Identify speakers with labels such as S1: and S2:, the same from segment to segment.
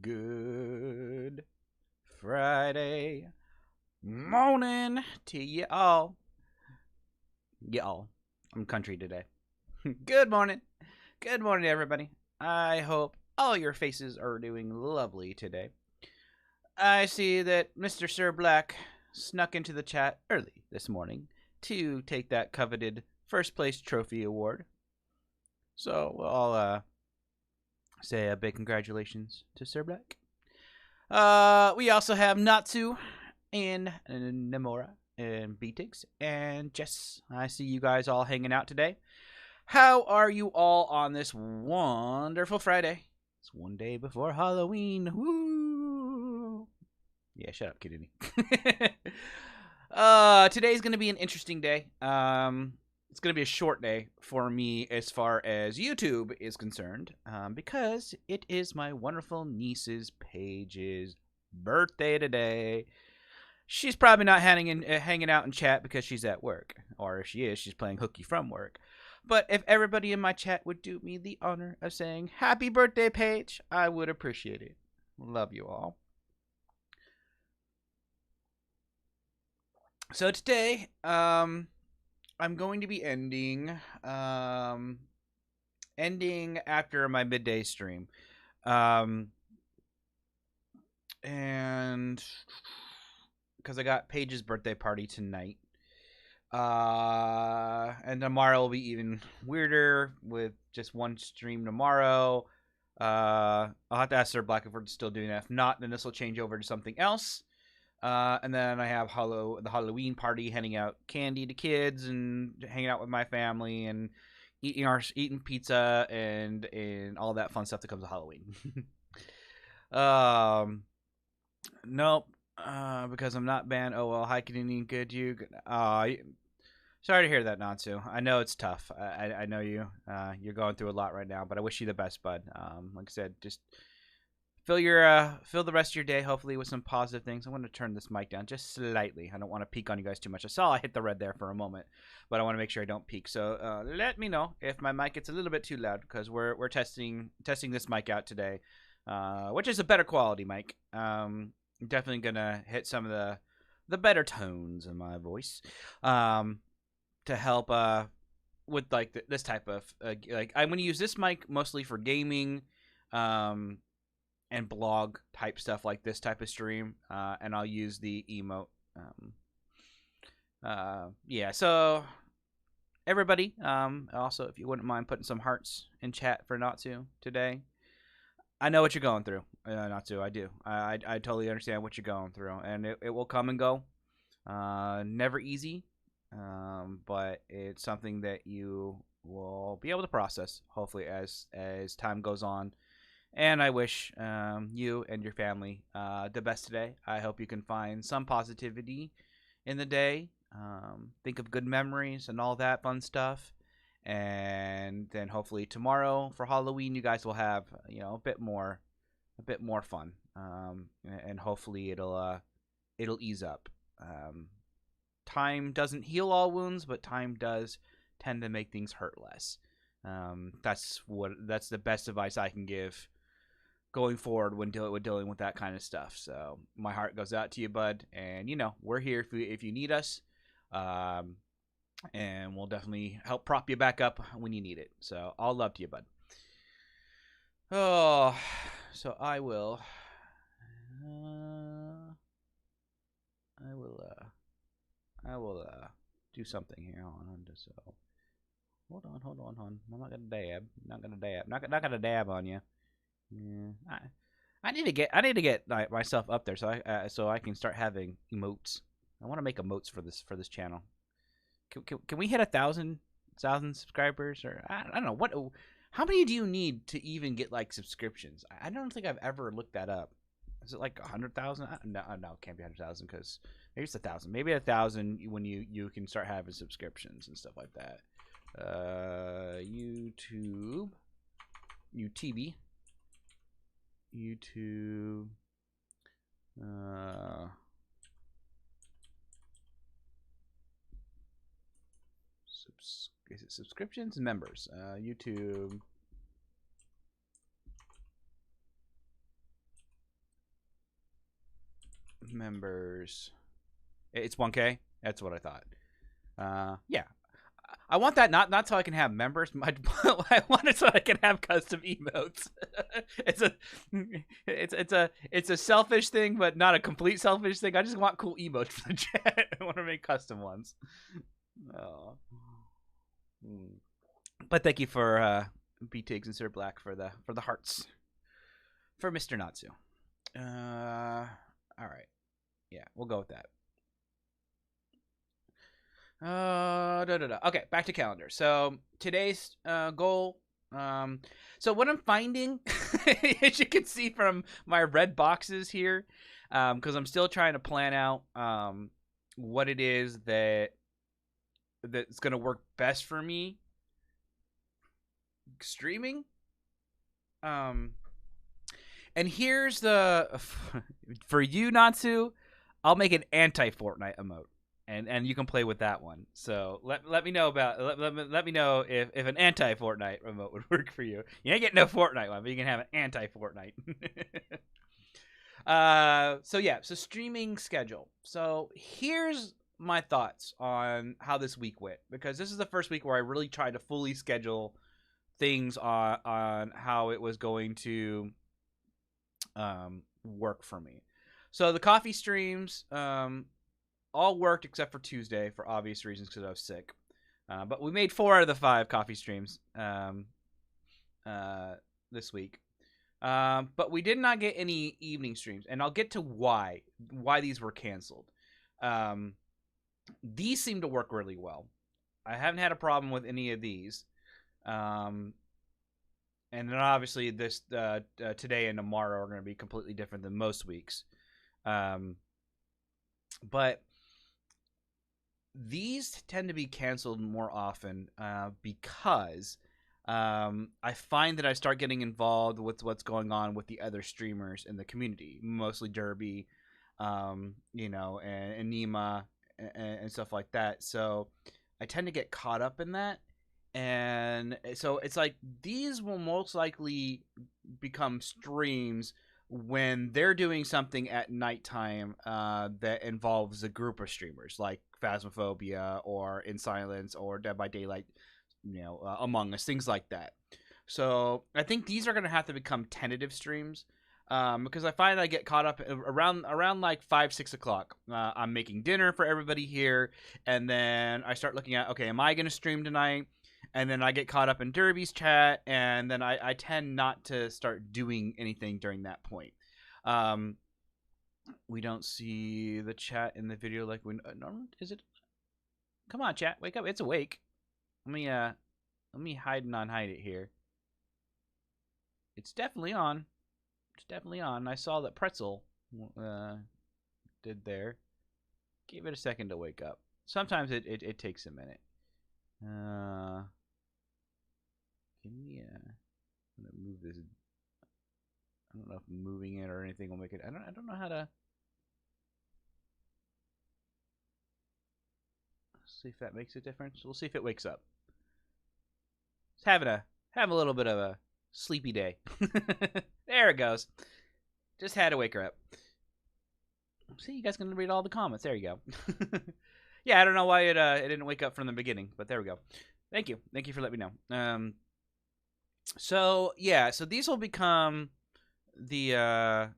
S1: Good Friday morning to you all. Y'all, I'm country today. Good morning. Good morning, everybody. I hope all your faces are doing lovely today. I see that Mr. Sir Black snuck into the chat early this morning to take that coveted first place trophy award. So I'll say a big congratulations to Sir Black. We also have Natsu and Nomura and Beatix and Jess. I see you guys all hanging out today. How are you all on this wonderful Friday? It's one day before Halloween. Woo! Yeah, shut up, Kiduni. Today's gonna be an interesting day. It's going to be a short day for me as far as YouTube is concerned, because it is my wonderful niece's Paige's birthday today. She's probably not hanging out in chat because she's at work, or if she is, she's playing hooky from work. But if everybody in my chat would do me the honor of saying happy birthday, Paige, I would appreciate it. Love you all. So today, I'm going to be ending after my midday stream. And because I got Paige's birthday party tonight. And tomorrow will be even weirder with just one stream tomorrow. I'll have to ask Sir Black if we're still doing that. If not, then this will change over to something else. And then I have the Halloween party, handing out candy to kids and hanging out with my family and eating pizza and all that fun stuff that comes with Halloween. Nope. Because I'm not banned. Oh well, hi Kiduni, good you. Sorry to hear that, Natsu. I know it's tough. I know you. You're going through a lot right now, but I wish you the best, bud. Like I said, just fill the rest of your day hopefully with some positive things. I'm going to turn this mic down just slightly. I don't want to peek on you guys too much. I saw I hit the red there for a moment, but I want to make sure I don't peek. So let me know if my mic gets a little bit too loud, because we're testing this mic out today, which is a better quality mic. I'm definitely gonna hit some of the better tones in my voice, to help with like this type of like I'm gonna use this mic mostly for gaming, and blog type stuff, like this type of stream, and I'll use the emote. Yeah, so everybody, also if you wouldn't mind putting some hearts in chat for Natsu today. I know what you're going through, Natsu. I do. I totally understand what you're going through, and it will come and go. Never easy, but it's something that you will be able to process, hopefully, as time goes on. And I wish you and your family the best today. I hope you can find some positivity in the day. Think of good memories and all that fun stuff. And then hopefully tomorrow for Halloween, you guys will have a bit more fun. And hopefully it'll ease up. Time doesn't heal all wounds, but time does tend to make things hurt less. That's the best advice I can give going forward when dealing with that kind of stuff. So my heart goes out to you, bud, and we're here if you need us, and we'll definitely help prop you back up when you need it. So all love to you, bud. Oh, so I will do something here. Hold on. I'm not gonna dab on you. Yeah, I need to get myself up there so I can start having emotes. I want to make emotes for this channel. Can we hit 1,000 subscribers, or I don't know what? How many do you need to even get like subscriptions? I don't think I've ever looked that up. Is it like 100,000? No, it can't be 100,000 because maybe it's 1,000. Maybe 1,000 when you can start having subscriptions and stuff like that. YouTube. Is it subscriptions and members? YouTube. members. It's 1K. That's what I thought. Yeah. I want that not so I can have members. I want it so I can have custom emotes. it's a selfish thing, but not a complete selfish thing. I just want cool emotes for the chat. I want to make custom ones. Oh. But thank you for B-Tigs and Sir Black for the hearts for Mr. Natsu. All right. Yeah, we'll go with that. Okay, back to calendar. So today's goal. So what I'm finding, as you can see from my red boxes here, because I'm still trying to plan out what it is that's gonna work best for me streaming. And here's the for you, Natsu, I'll make an anti-Fortnite emote. And you can play with that one. So let me know about let me know if an anti-Fortnite remote would work for you. You ain't getting no Fortnite one, but you can have an anti-Fortnite. So streaming schedule. So here's my thoughts on how this week went, because this is the first week where I really tried to fully schedule things on how it was going to work for me. So the coffee streams all worked except for Tuesday for obvious reasons because I was sick. But we made 4 out of the 5 coffee streams this week. But we did not get any evening streams, and I'll get to why these were canceled. These seem to work really well. I haven't had a problem with any of these. And then obviously this today and tomorrow are going to be completely different than most weeks. But these tend to be canceled more often because I find that I start getting involved with what's going on with the other streamers in the community, mostly Derby, and Nima and stuff like that. So I tend to get caught up in that. And so it's like these will most likely become streams when they're doing something at nighttime that involves a group of streamers, like Phasmophobia or In Silence or Dead by Daylight, Among Us, things like that. So I think these are going to have to become tentative streams because I find I get caught up around like 5-6 o'clock. I'm making dinner for everybody here, and then I start looking at, okay, am I going to stream tonight? And then I get caught up in Derby's chat, and then I tend not to start doing anything during that point. We don't see the chat in the video like we is it? Come on, chat, wake up! It's awake. Let me hide and unhide it here. It's definitely on. It's definitely on. I saw that Pretzel did there. Give it a second to wake up. Sometimes it takes a minute. Give me I'm gonna move this. I don't know if moving it or anything will make it. I don't know how to. See if that makes a difference. We'll see if it wakes up. It's having a little bit of a sleepy day. There it goes. Just had to wake her up. See, you guys can read all the comments. There you go. Yeah, I don't know why it didn't wake up from the beginning, but there we go. Thank you for letting me know. So these will become the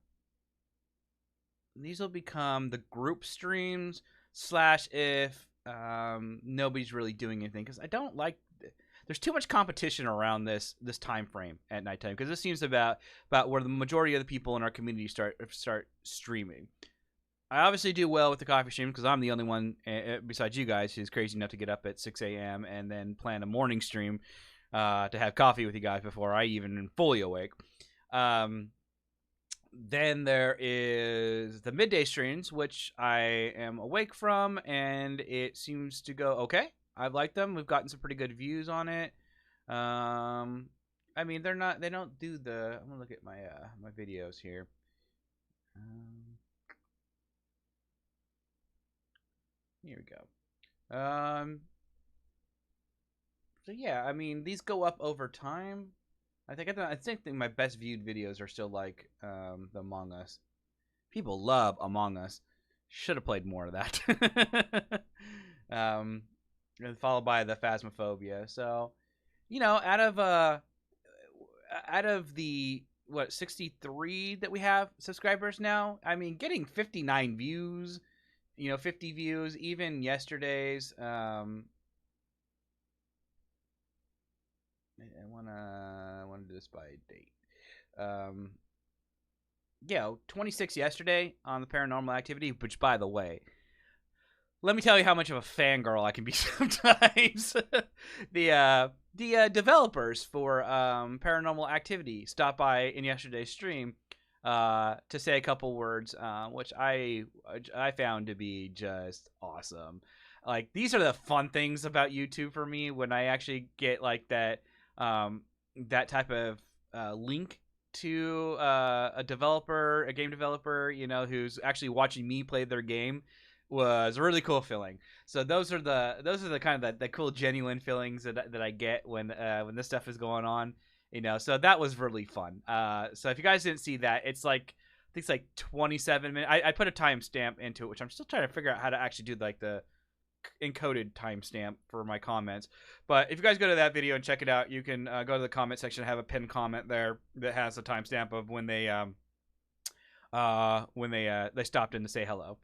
S1: group streams / if nobody's really doing anything, because I don't like. There's too much competition around this time frame at nighttime, because this seems about where the majority of the people in our community start streaming. I obviously do well with the coffee stream because I'm the only one besides you guys who's crazy enough to get up at 6 a.m. and then plan a morning stream to have coffee with you guys before I even am fully awake. Then there is the midday streams, which I am awake from, and it seems to go okay. I like them. We've gotten some pretty good views on it. I mean, they don't do the. I'm gonna look at my my videos here. Here we go. So yeah, I mean, these go up over time. I think my best viewed videos are still like the Among Us People love Among Us. Should have played more of that. Followed by the Phasmophobia. So, out of the 63 that we have subscribers now, I mean, getting 59 views, 50 views, even yesterday's. I wanna do this by date. 26 yesterday on the Paranormal Activity, which, by the way, let me tell you how much of a fangirl I can be sometimes. The developers for Paranormal Activity stopped by in yesterday's stream to say a couple words, which I found to be just awesome. Like, these are the fun things about YouTube for me, when I actually get like that type of link to a game developer, who's actually watching me play their game, was a really cool feeling. So those are the kind of the cool, genuine feelings that I get when this stuff is going on, So that was really fun. So if you guys didn't see that, it's like, I think it's like 27 minutes. I put a timestamp into it, which I'm still trying to figure out how to actually do like the encoded timestamp for my comments. But if you guys go to that video and check it out, you can go to the comment section, have a pinned comment there that has a timestamp of when they stopped in to say hello.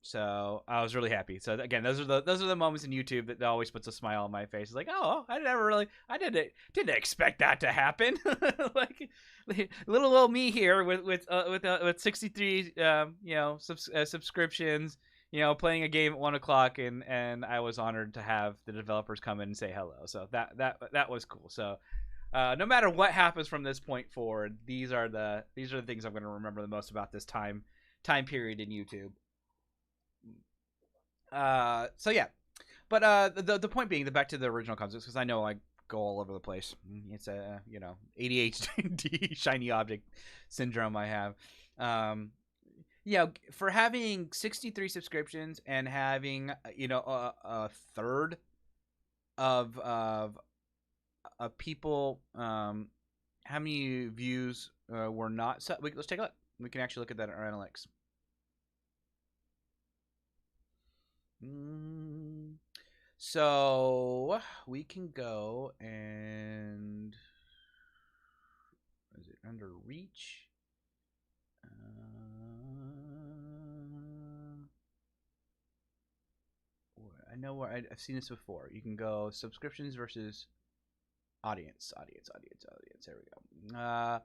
S1: So I was really happy. So again, those are the moments in YouTube that always puts a smile on my face. It's like, oh, I didn't expect that to happen. Like little old me here with 63 subscriptions, playing a game at 1 o'clock, and I was honored to have the developers come in and say hello. So that was cool. So no matter what happens from this point forward, these are the things I'm going to remember the most about this time period in YouTube. So yeah, but the point being, back to the original concepts, because I know I go all over the place. It's a ADHD shiny object syndrome I have. For having 63 subscriptions and having a third of people, how many views were not? So let's take a look. We can actually look at that in our analytics. So we can go and, is it under reach? I know where I've seen this before. You can go subscriptions versus audience. There we go.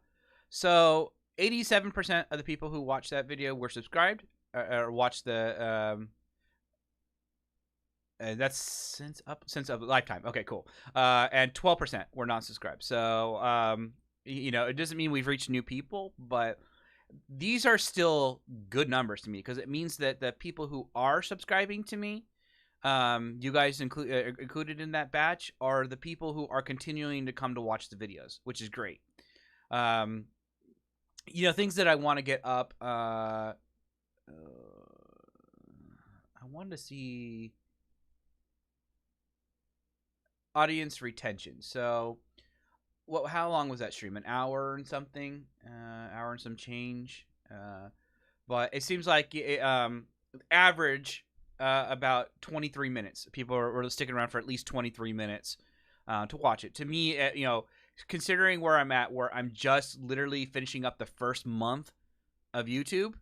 S1: So 87% of the people who watched that video were subscribed or watched the. That's since a lifetime. Okay, cool. And 12% were non-subscribed. So it doesn't mean we've reached new people, but these are still good numbers to me, because it means that the people who are subscribing to me, you guys included in that batch, are the people who are continuing to come to watch the videos, which is great. Things that I want to get up. I wanted to see audience retention. So, how long was that stream? An hour and something? Hour and some change. But it seems like average about 23 minutes. People were sticking around for at least 23 minutes to watch it. To me, considering where I'm at, where I'm just literally finishing up the first month of YouTube,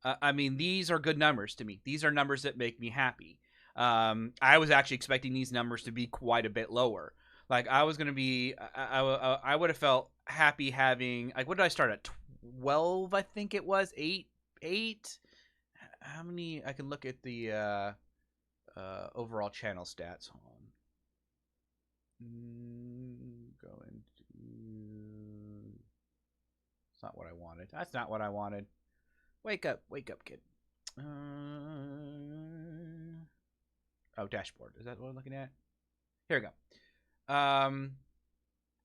S1: I mean, these are good numbers to me. These are numbers that make me happy. I was actually expecting these numbers to be quite a bit lower. Like, I was going to be, I would have felt happy having, like, what did I start at? 12, I think it was. 8? How many? I can look at the overall channel stats. Hold on. Go into. It's not what I wanted. That's not what I wanted. Wake up, kid. Oh, dashboard. Is that what I'm looking at? Here we go.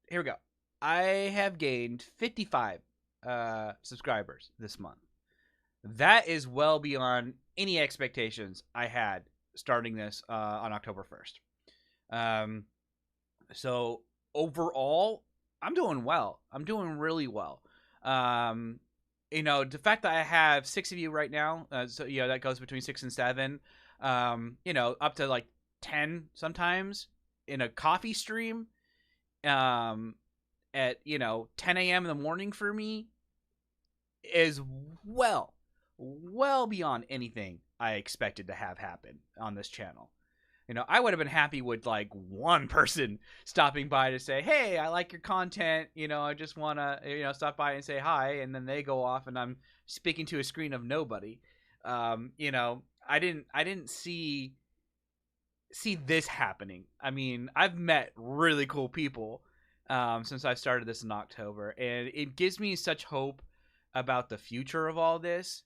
S1: Here we go. I have gained 55 subscribers this month. That is well beyond any expectations I had starting this on October 1st. So overall, I'm doing well. I'm doing really well. the fact that I have 6 of you right now, so that goes between 6 and 7, up to like 10 sometimes in a coffee stream, um, at 10 a.m. in the morning for me is well beyond anything I expected to have happen on this channel. I would have been happy with like one person stopping by to say, "Hey, I like your content. I just want to, stop by and say hi," and then they go off and I'm speaking to a screen of nobody. I didn't see this happening. I mean, I've met really cool people since I started this in October, and it gives me such hope about the future of all this.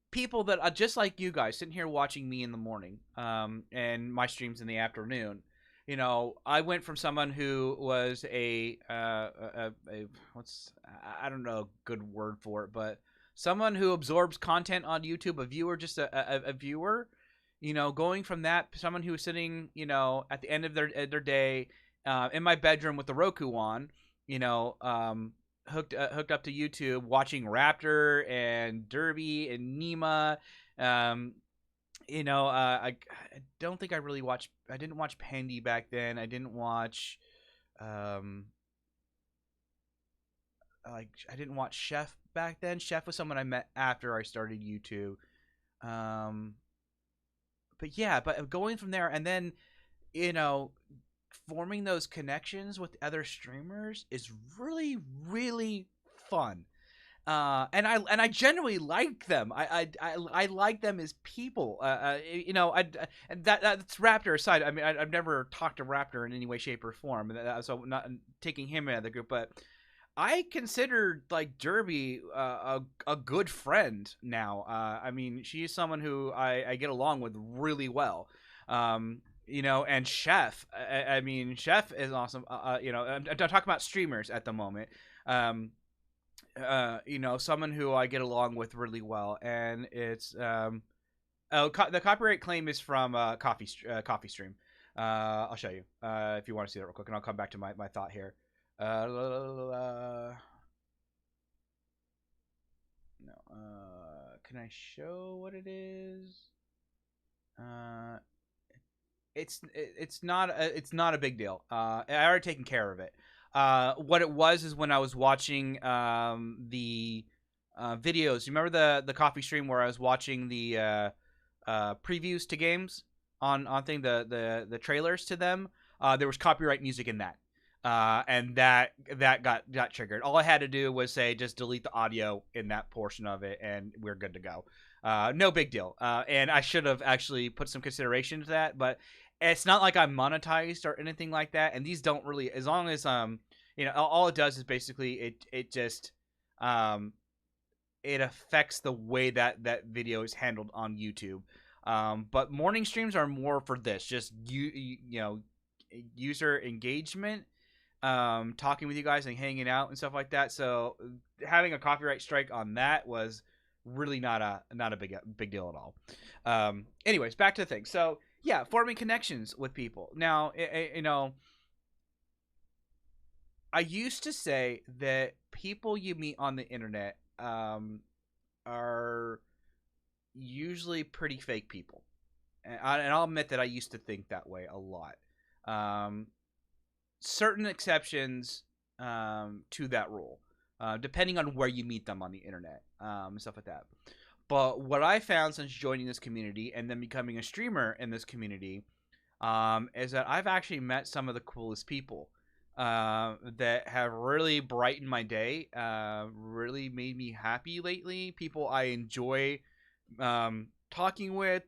S1: People that are just like you guys sitting here watching me in the morning, and my streams in the afternoon. I went from someone who was a what's, I don't know a good word for it, but someone who absorbs content on YouTube, a viewer, just a viewer. Going from that, someone who was sitting, at the end of their day, in my bedroom with the Roku on, hooked up to YouTube, watching Raptor and Derby and Nima. I don't think I really watched. I didn't watch Pandy back then. I didn't watch, I didn't watch Chef back then. Chef was someone I met after I started YouTube. But yeah, but going from there and then, forming those connections with other streamers is really, really fun. And I generally like them. I like them as people. And that's Raptor aside. I mean, I've never talked to Raptor in any way, shape, or form. So I'm not taking him out of the group, but I consider like Derby a good friend now. I mean, she's someone who I get along with really well. And Chef. I mean, Chef is awesome. I'm talking about streamers at the moment. Someone who I get along with really well, and it's the copyright claim is from Coffee Stream. I'll show you if you want to see that real quick, and I'll come back to my thought here. No. Can I show what it is? It's not a big deal. I already taken care of it. What it was is when I was watching the videos. You remember the coffee stream where I was watching the previews to games on the trailers to them? There was copyright music in that. And that got triggered. All I had to do was say just delete the audio in that portion of it, and we're good to go. No big deal. And I should have actually put some consideration to that, but it's not like I'm monetized or anything like that. And these don't really, as long as all it does is basically it just it affects the way that video is handled on YouTube. But morning streams are more for this, just user engagement. Talking with you guys and hanging out and stuff like that. So having a copyright strike on that was really not a big deal at all. Anyways, back to the thing. So yeah, forming connections with people. Now, I used to say that people you meet on the internet are usually pretty fake people, and I'll admit that I used to think that way a lot. Certain exceptions to that rule, depending on where you meet them on the internet, and stuff like that. But what I found since joining this community and then becoming a streamer in this community, is that I've actually met some of the coolest people that have really brightened my day, really made me happy lately. People I enjoy talking with,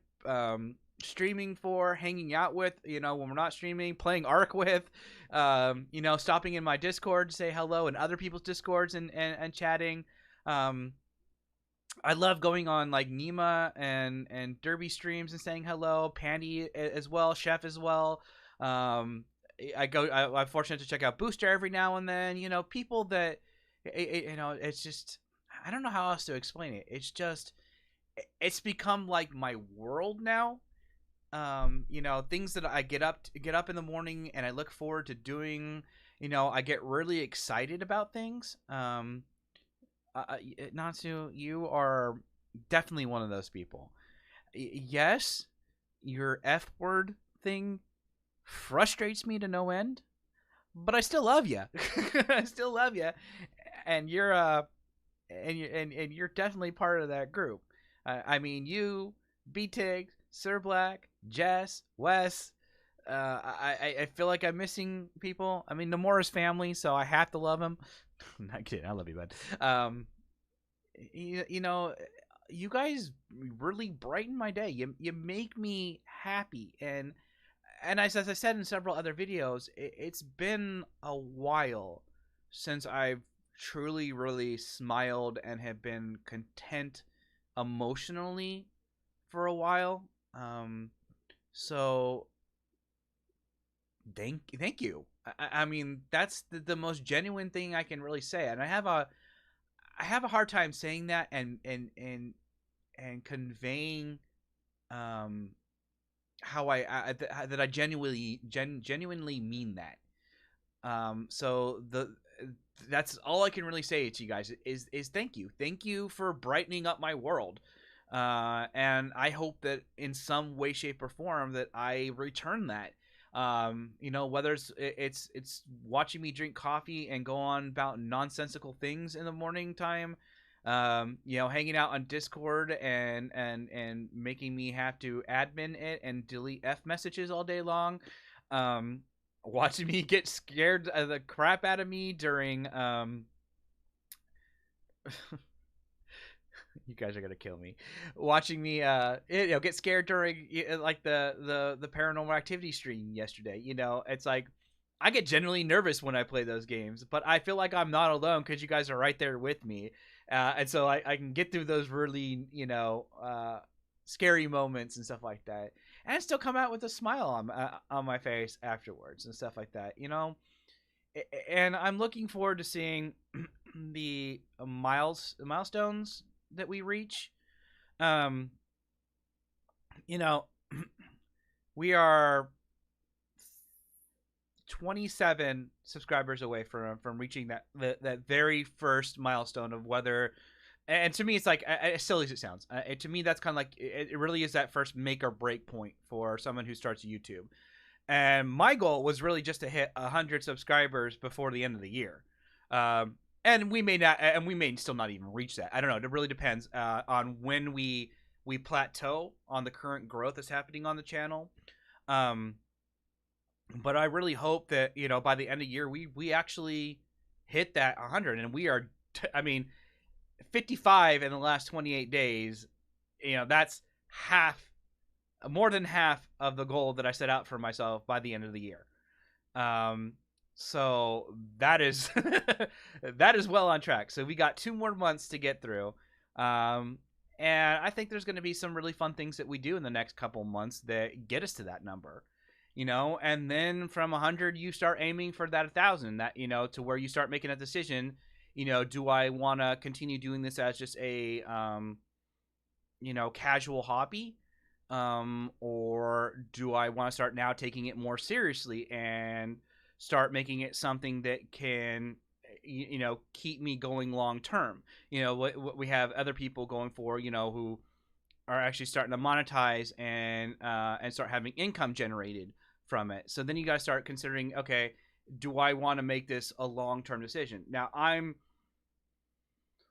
S1: streaming for, hanging out with, when we're not streaming, playing Ark with, stopping in my Discord to say hello and other people's Discords and chatting. I love going on like Nima and Derby streams and saying hello, Pandy as well, Chef as well. I'm fortunate to check out Booster every now and then. People that, it's just, I don't know how else to explain it. It's just, it's become like my world now. Things that I get up in the morning and I look forward to doing. I get really excited about things. Natsu, you are definitely one of those people. Yes, your F word thing frustrates me to no end, but I still love you. I still love you, and you're definitely part of that group. I mean, you, B-Tig, Sir Black, Jess, Wes. I feel like I'm missing people. I mean, Nomura's family, so I have to love him. I'm not kidding. I love you, bud. You know, you guys really brighten my day. You make me happy, and as I said in several other videos, it's been a while since I've truly, really smiled and have been content emotionally for a while. So thank you. I mean, that's the most genuine thing I can really say, and I have a hard time saying that and conveying um how that I genuinely mean that. So that's all I can really say to you guys is thank you for brightening up my world. And I hope that in some way, shape, or form that I return that. You know, whether it's watching me drink coffee and go on about nonsensical things in the morning time, you know, hanging out on Discord and making me have to admin it and delete F messages all day long. Um, Watching me get scared the crap out of me during you guys are gonna kill me. Watching me, you know, get scared during like the paranormal activity stream yesterday. You know, it's like I get genuinely nervous when I play those games, but I feel like I'm not alone because you guys are right there with me, and so I can get through those really, you know, scary moments and stuff like that, and still come out with a smile on my face afterwards and stuff like that. You know, and I'm looking forward to seeing the milestones that we reach. Um, you know, we are 27 subscribers away from reaching that very first milestone of whether. And to me, it's like as silly as it sounds. To me, that's kind of like it really is that first make or break point for someone who starts YouTube. And my goal was really just to hit 100 subscribers before the end of the year. And we may not, and we may still not even reach that. I don't know. It really depends on when we plateau on the current growth that's happening on the channel. But I really hope that, you know, by the end of the year we actually hit that 100, and we are. I mean, 55 in the last 28 days. You know, that's more than half of the goal that I set out for myself by the end of the year. So that is that is well on track. So we got 2 more months to get through. And I think there's going to be some really fun things that we do in the next couple months that get us to that number. You know, and then from 100 you start aiming for that 1,000, that, you know, to where you start making a decision, you know, do I want to continue doing this as just a you know, casual hobby? Or do I want to start now taking it more seriously and start making it something that can, you know, keep me going long term? You know, what we have other people going for, you know, who are actually starting to monetize and start having income generated from it. So then you got to start considering, okay, do I want to make this a long-term decision? Now, I'm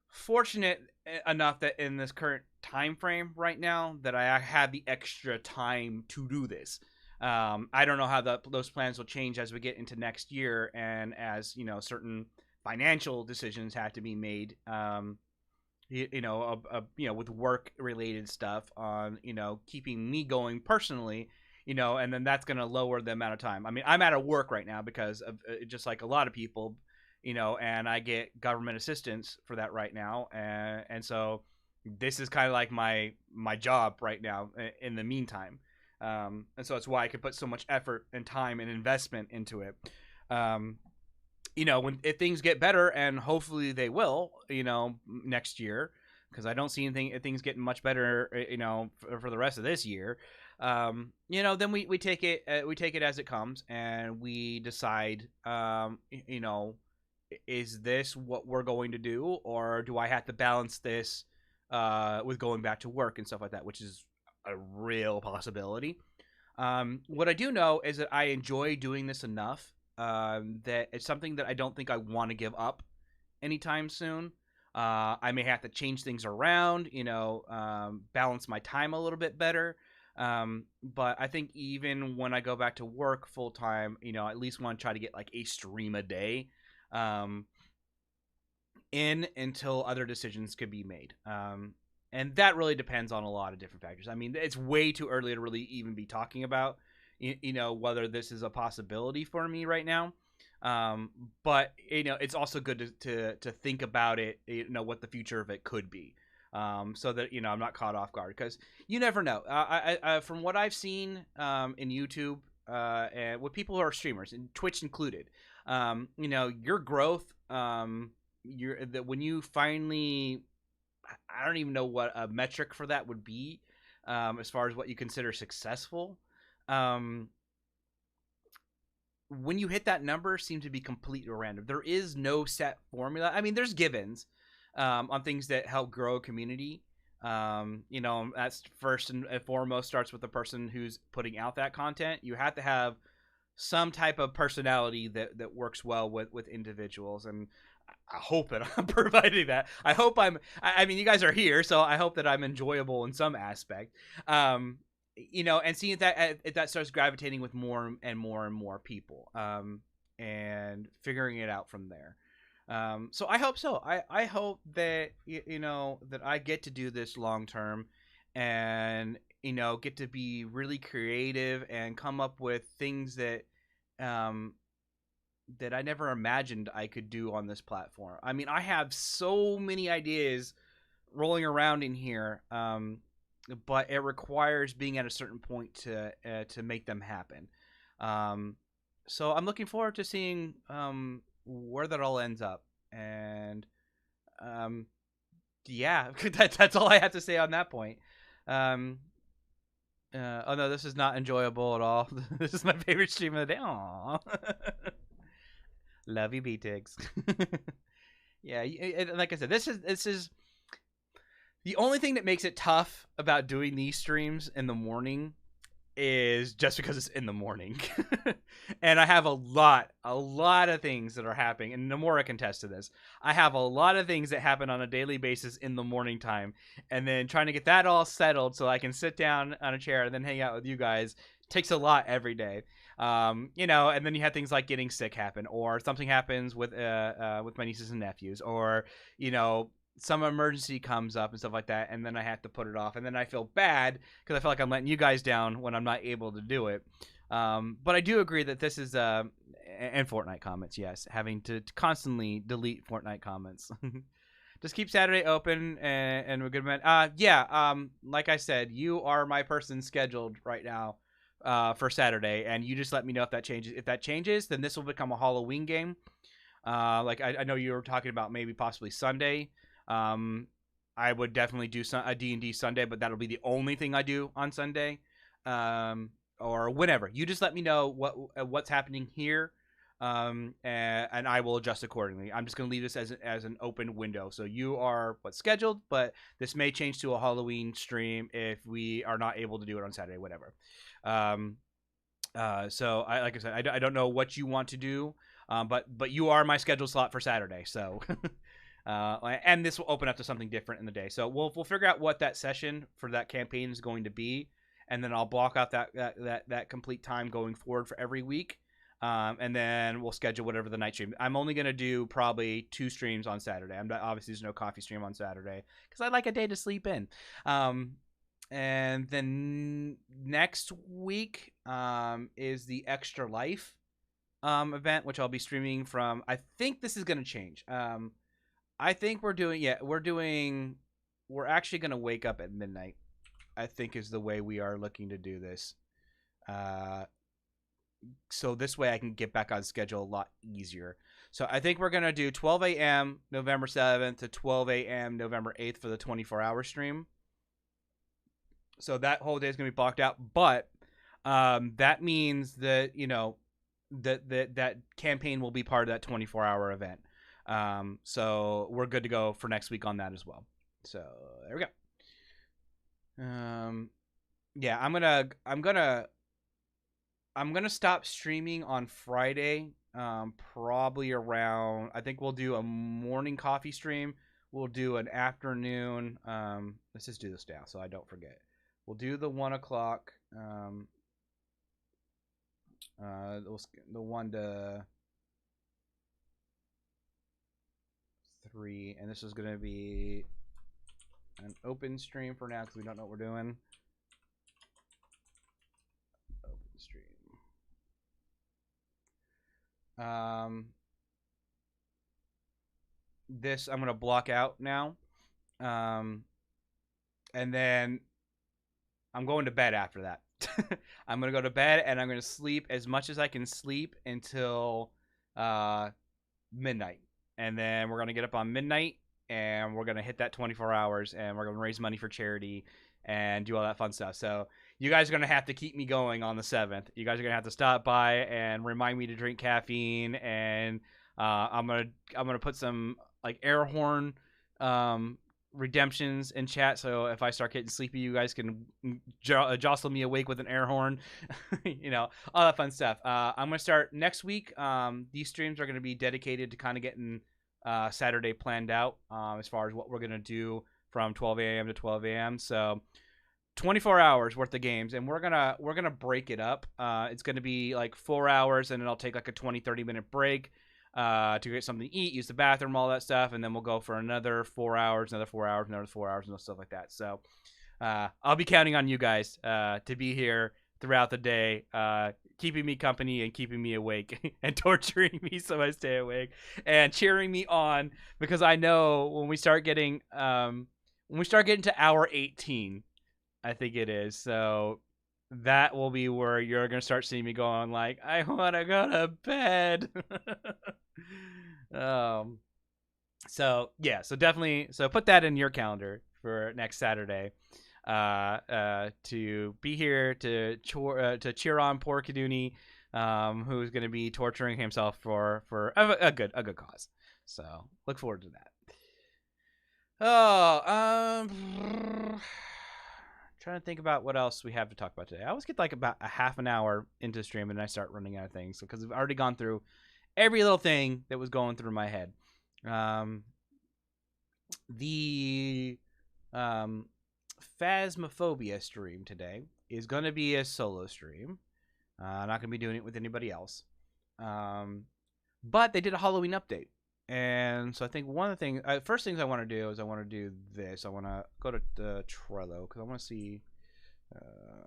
S1: fortunate enough that in this current time frame right now that I have the extra time to do this. I don't know how those plans will change as we get into next year, and as, you know, certain financial decisions have to be made. You know, you know, with work related stuff on, you know, keeping me going personally, you know, and then that's going to lower the amount of time. I mean, I'm out of work right now because of just like a lot of people, you know, and I get government assistance for that right now. And so this is kind of like my job right now in the meantime. And so that's why I could put so much effort and time and investment into it. You know, if things get better, and hopefully they will, you know, next year, because I don't see things getting much better, you know, for the rest of this year. You know, then we take it as it comes, and we decide, you know, is this what we're going to do, or do I have to balance this with going back to work and stuff like that, which is a real possibility. What I do know is that I enjoy doing this enough that it's something that I don't think I want to give up anytime soon. I may have to change things around, balance my time a little bit better. But I think even when I go back to work full time, I at least want to try to get like a stream a day in until other decisions could be made. And that really depends on a lot of different factors. I mean, it's way too early to really even be talking about, whether this is a possibility for me right now. But it's also good to think about it, what the future of it could be, so that I'm not caught off guard, because you never know. I from what I've seen in YouTube and with people who are streamers, and Twitch included, your growth, when you finally, I don't even know what a metric for that would be, as far as what you consider successful. When you hit that number, seems to be completely random. There is no set formula. I mean, there's givens on things that help grow a community. That's first and foremost starts with the person who's putting out that content. You have to have some type of personality that works well with individuals, and I hope that I'm providing that. I mean, you guys are here, so I hope that I'm enjoyable in some aspect. And seeing that starts gravitating with more and more and more people, and figuring it out from there. So I hope so. I hope that, that I get to do this long term, and, get to be really creative and come up with things that, that I never imagined I could do on this platform. I mean, I have so many ideas rolling around in here, but it requires being at a certain point to make them happen. So I'm looking forward to seeing where that all ends up. And yeah, that's all I have to say on that point. Oh no, this is not enjoyable at all. This is my favorite stream of the day. Aww. Love you, B-Tigs. Yeah, like I said, this is the only thing that makes it tough about doing these streams in the morning is just because it's in the morning. And I have a lot of things that are happening, and Nomura can attest to this. I have a lot of things that happen on a daily basis in the morning time, and then trying to get that all settled so I can sit down on a chair and then hang out with you guys takes a lot every day. And then you have things like getting sick happen, or something happens with my nieces and nephews, or some emergency comes up and stuff like that, and then I have to put it off, and then I feel bad because I feel like I'm letting you guys down when I'm not able to do it. But I do agree that this is and Fortnite comments, yes, having to constantly delete Fortnite comments. Just keep Saturday open, and we're good, man. Like I said, you are my person scheduled right now for Saturday, and you just let me know if that changes. If that changes, then this will become a Halloween game. I know you were talking about maybe possibly Sunday. I would definitely do a D&D Sunday, but that'll be the only thing I do on Sunday, or whenever. You just let me know what's happening here, and I will adjust accordingly. I'm just going to leave this as an open window. So you are what's scheduled, but this may change to a Halloween stream if we are not able to do it on Saturday, whatever. So like I said, I don't know what you want to do, but you are my scheduled slot for Saturday, so. And this will open up to something different in the day. So we'll figure out what that session for that campaign is going to be, and then I'll block out that complete time going forward for every week. And then we'll schedule whatever the night stream. I'm only going to do probably 2 streams on Saturday. Obviously there's no coffee stream on Saturday because I like a day to sleep in. And then next week is the Extra Life event, which I'll be streaming from. I think this is going to change. I think we're actually going to wake up at midnight, I think, is the way we are looking to do this. So this way I can get back on schedule a lot easier. So I think we're going to do 12 a.m. November 7th to 12 a.m. November 8th for the 24-hour stream. So that whole day is going to be blocked out. But that means that, that campaign will be part of that 24-hour event. So we're good to go for next week on that as well. So there we go. Yeah, I'm gonna stop streaming on Friday. Probably around. I think we'll do a morning coffee stream. We'll do an afternoon. Let's just do this now so I don't forget. We'll do the 1 o'clock. The 1 to 3, and this is gonna be an open stream for now because we don't know what we're doing. Open stream. This I'm gonna block out now, and then I'm going to bed after that. I'm gonna go to bed and I'm gonna sleep as much as I can sleep until midnight, and then we're gonna get up on midnight and we're gonna hit that 24 hours and we're gonna raise money for charity and do all that fun stuff. So you guys are gonna have to keep me going on the 7th. You guys are gonna have to stop by and remind me to drink caffeine, and I'm gonna put some like air horn redemptions in chat, so if I start getting sleepy, you guys can jostle me awake with an air horn. You know, all that fun stuff. I'm gonna start next week. These streams are gonna be dedicated to kind of getting Saturday planned out, as far as what we're gonna do from 12 a.m. to 12 a.m. So 24 hours worth of games, and we're gonna break it up. It's gonna be like 4 hours, and then I'll take like a 20-30 minute break to get something to eat, use the bathroom, all that stuff, and then we'll go for another 4 hours, another 4 hours, another 4 hours, and stuff like that. So I'll be counting on you guys to be here throughout the day, keeping me company and keeping me awake and torturing me so I stay awake and cheering me on, because I know when we start getting to hour 18, I think it is, so that will be where you're gonna start seeing me going like, I want to go to bed. So yeah, so definitely, so put that in your calendar for next Saturday, to be here to cheer on poor Kiduni, who's gonna be torturing himself for a good cause. So look forward to that. Trying to think about what else we have to talk about today. I always get like about a half an hour into stream and I start running out of things because we've already gone through every little thing that was going through my head. The Phasmophobia stream today is going to be a solo stream. I'm not going to be doing it with anybody else. But they did a Halloween update. And so I think one of the things, first things I want to do is I want to do this. I want to go to the Trello because I want to see.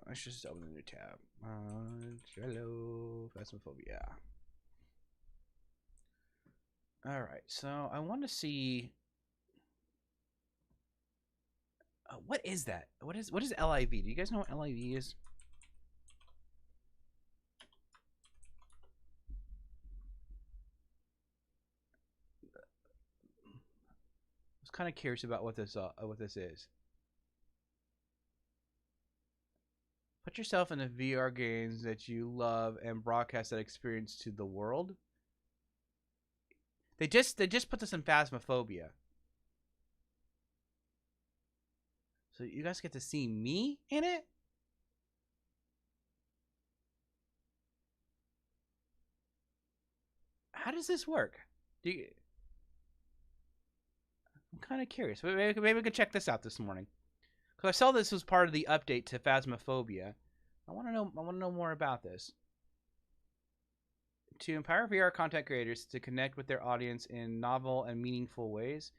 S1: I should just open a new tab. Trello, Phasmophobia. All right, so I want to see. What is that? What is LIV? Do you guys know what LIV is? Kind of curious about what this is. Put yourself in the VR games that you love and broadcast that experience to the world. They just put this in Phasmophobia, so you guys get to see me in it. How does this work? I'm kind of curious. Maybe we could check this out this morning, because I saw this was part of the update to Phasmophobia. I want to know more about this. To empower VR content creators to connect with their audience in novel and meaningful ways.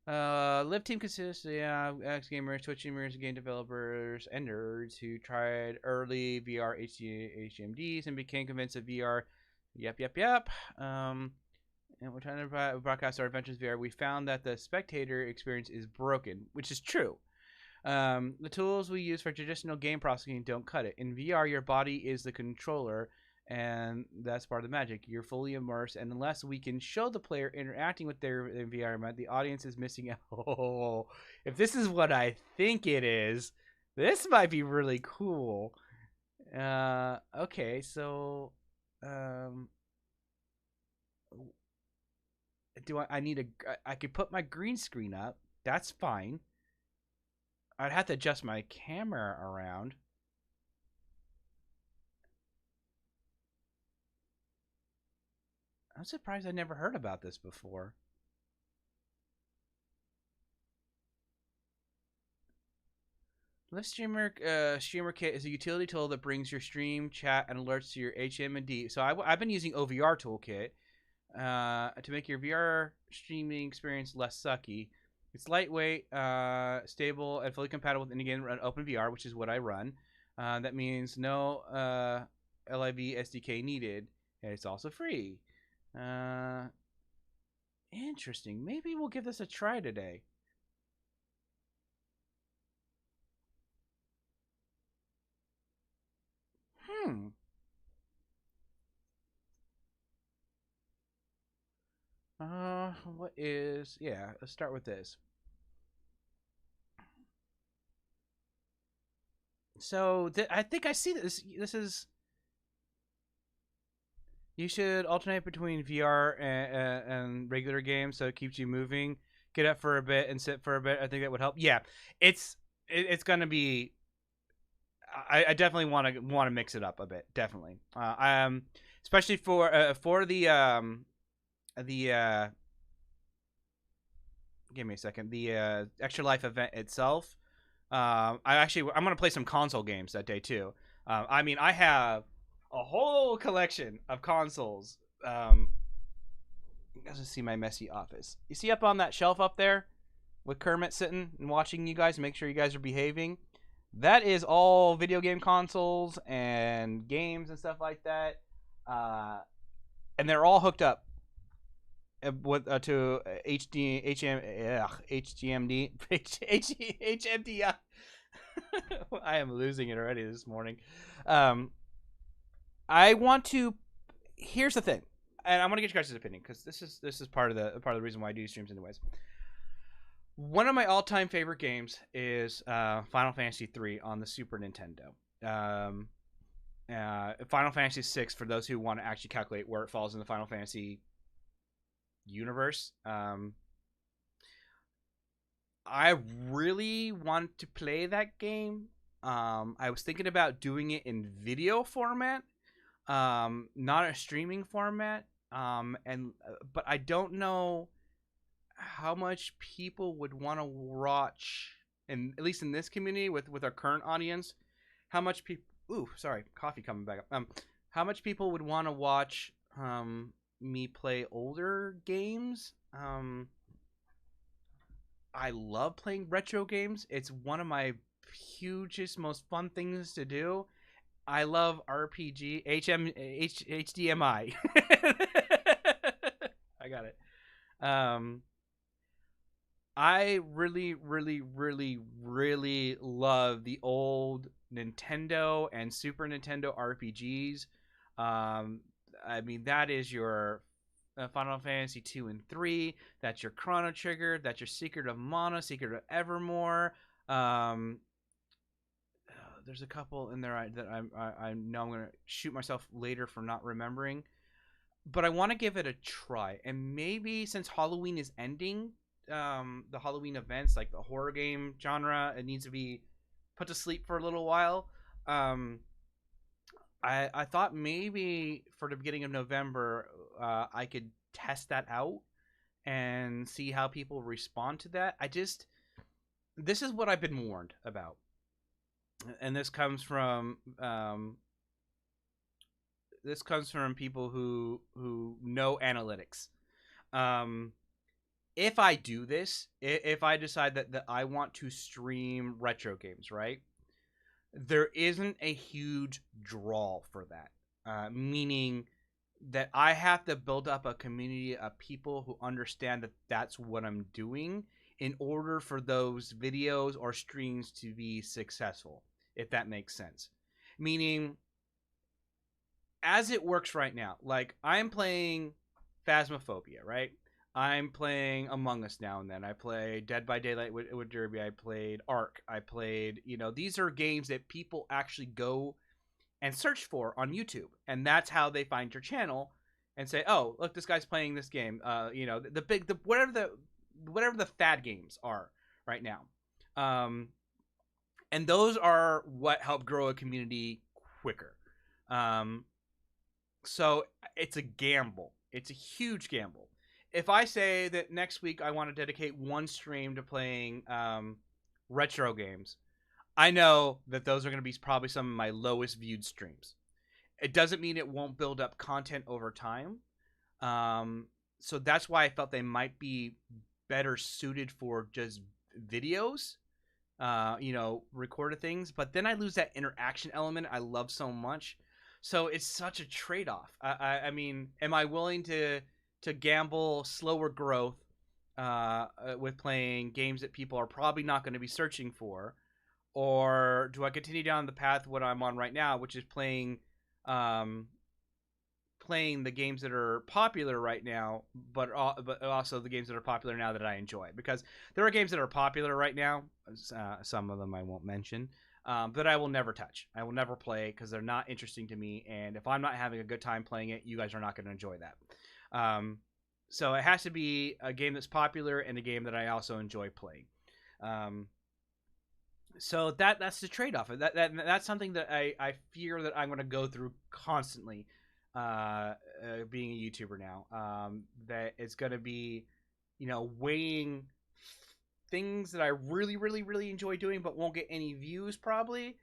S1: Live team consists of ex gamers, Twitch streamers, game developers, and nerds who tried early VR HMDs and became convinced of VR. Yep. And we're trying to broadcast our adventures VR. We found that the spectator experience is broken, which is true. The tools we use for traditional game processing don't cut it. In VR, your body is the controller, and that's part of the magic. You're fully immersed, and unless we can show the player interacting with their environment, the audience is missing out. Oh, if this is what I think it is, this might be really cool. Okay, so Do I need I could put my green screen up. That's fine. I'd have to adjust my camera around. I'm surprised I never heard about this before. StreamerKit is a utility tool that brings your stream, chat, and alerts to your HMD. So I've been using OVR Toolkit to make your VR streaming experience less sucky. It's lightweight, stable, and fully compatible with OpenVR, which is what I run. That means no LIV SDK needed, and it's also free. Interesting. Maybe we'll give this a try today. What is... Yeah, let's start with this. So, I think I see this. This is... You should alternate between VR and regular games so it keeps you moving. Get up for a bit and sit for a bit. I think that would help. Yeah, it's going to be... I definitely want to mix it up a bit. Definitely. Especially for the give me a second. The Extra Life event itself. I'm gonna play some console games that day too. I mean, I have a whole collection of consoles. You guys can see my messy office. You see up on that shelf up there with Kermit sitting and watching you guys. Make sure you guys are behaving. That is all video game consoles and games and stuff like that. And they're all hooked up with to HDMI. I am losing it already this morning. I want to. Here's the thing, and I'm gonna get your guys' opinion because this is part of the reason why I do streams anyways. One of my all-time favorite games is Final Fantasy III on the Super Nintendo. Final Fantasy VI, for those who want to actually calculate where it falls in the Final Fantasy universe. I really want to play that game. I was thinking about doing it in video format, not a streaming format. But I don't know how much people would want to watch, and at least in this community with our current audience, how much people. Ooh, sorry, coffee coming back up. How much people would want to watch me play older games. I love playing retro games. It's one of my hugest, most fun things to do. I love RPG, HDMI. I got it. I really, really, really, really love the old Nintendo and Super Nintendo RPGs. I mean, that is your Final Fantasy 2 and 3. That's your Chrono Trigger. That's your Secret of Mana, Secret of Evermore. There's a couple in there that I know I'm going to shoot myself later for not remembering. But I want to give it a try. And maybe since Halloween is ending, the Halloween events, like the horror game genre, it needs to be put to sleep for a little while. I thought maybe for the beginning of November, I could test that out and see how people respond to that. This is what I've been warned about. And this comes from people who know analytics. If I do this, if I decide that I want to stream retro games, right? There isn't a huge draw for that. Meaning that I have to build up a community of people who understand that that's what I'm doing in order for those videos or streams to be successful, if that makes sense. Meaning, as it works right now, like I'm playing Phasmophobia, right? I'm playing Among Us now and then. I play Dead by Daylight with Derby. I played Ark. I played, these are games that people actually go and search for on YouTube. And that's how they find your channel. and say, oh, look, this guy's playing this game. You know, the whatever the fad games are right now. And those are what help grow a community quicker. So it's a gamble. It's a huge gamble. If I say that next week I want to dedicate one stream to playing retro games, I know that those are going to be probably some of my lowest viewed streams. It doesn't mean it won't build up content over time. So that's why I felt they might be better suited for just videos, you know, recorded things. But then I lose that interaction element I love so much. So it's such a trade-off. I mean, am I willing to gamble slower growth with playing games that people are probably not going to be searching for? Or do I continue down the path what I'm on right now, which is playing playing the games that are popular right now, but also the games that are popular now that I enjoy? Because there are games that are popular right now, some of them I won't mention, that I will never touch. I will never play because they're not interesting to me, and if I'm not having a good time playing it, you guys are not going to enjoy that. So it has to be a game that's popular and a game that I also enjoy playing. So that's the trade-off. That's something that I fear that I'm going to go through constantly, being a YouTuber now. That it's going to be, you know, weighing things that I really, really, really enjoy doing but won't get any views probably,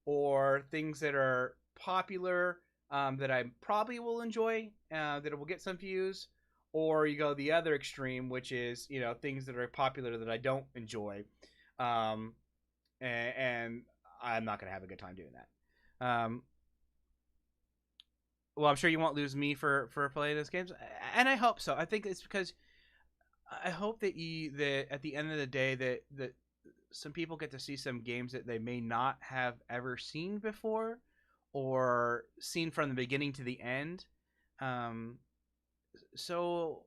S1: or things that are popular that I probably will enjoy, that it will get some views, or you go the other extreme, which is, you know, things that are popular that I don't enjoy. And I'm not going to have a good time doing that. Well, I'm sure you won't lose me for playing those games, and I hope so. I think it's because I hope that at the end of the day that some people get to see some games that they may not have ever seen before, or seen from the beginning to the end. So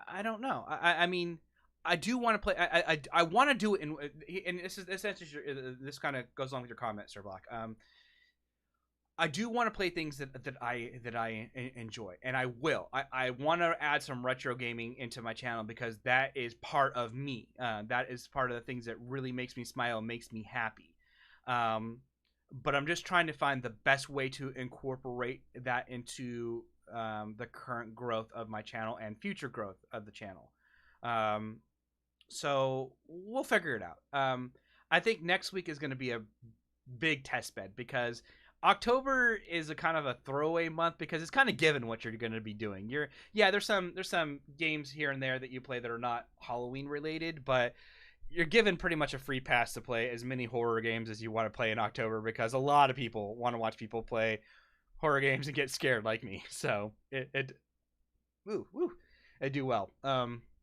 S1: I don't know. I mean, I do want to play. I want to do it and this kind of goes along with your comment, Sir Black. I do want to play things that I enjoy, and I will. I want to add some retro gaming into my channel because that is part of me. That is part of the things that really makes me smile, makes me happy. But I'm just trying to find the best way to incorporate that into the current growth of my channel and future growth of the channel. So we'll figure it out. I think next week is going to be a big test bed because October is a kind of a throwaway month because it's kind of given what you're going to be doing. There's some games here and there that you play that are not Halloween related, but you're given pretty much a free pass to play as many horror games as you want to play in October because a lot of people want to watch people play horror games and get scared like me. So it do well.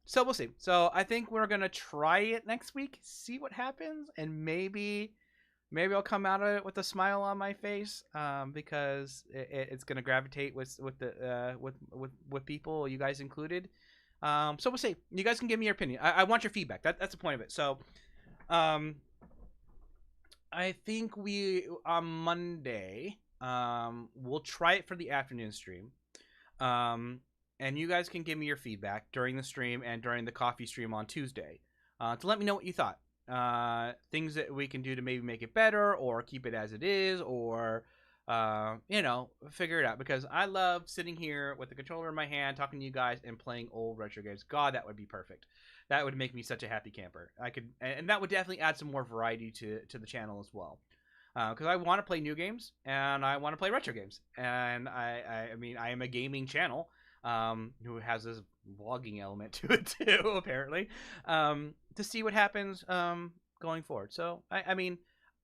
S1: So we'll see. So I think we're gonna try it next week, see what happens, and maybe I'll come out of it with a smile on my face, because it's gonna gravitate with people, you guys included. So we'll see. You guys can give me your opinion. I want your feedback. That's the point of it. So, I think on Monday, we'll try it for the afternoon stream. And you guys can give me your feedback during the stream and during the coffee stream on Tuesday, to let me know what you thought. Things that we can do to maybe make it better or keep it as it is, or figure it out, because I love sitting here with the controller in my hand talking to you guys and playing old retro games. God, that would be perfect. That would make me such a happy camper. And that would definitely add some more variety to the channel as well, because I want to play new games and I want to play retro games, and I mean, I am a gaming channel who has this vlogging element to it too, apparently, to see what happens going forward. So I mean,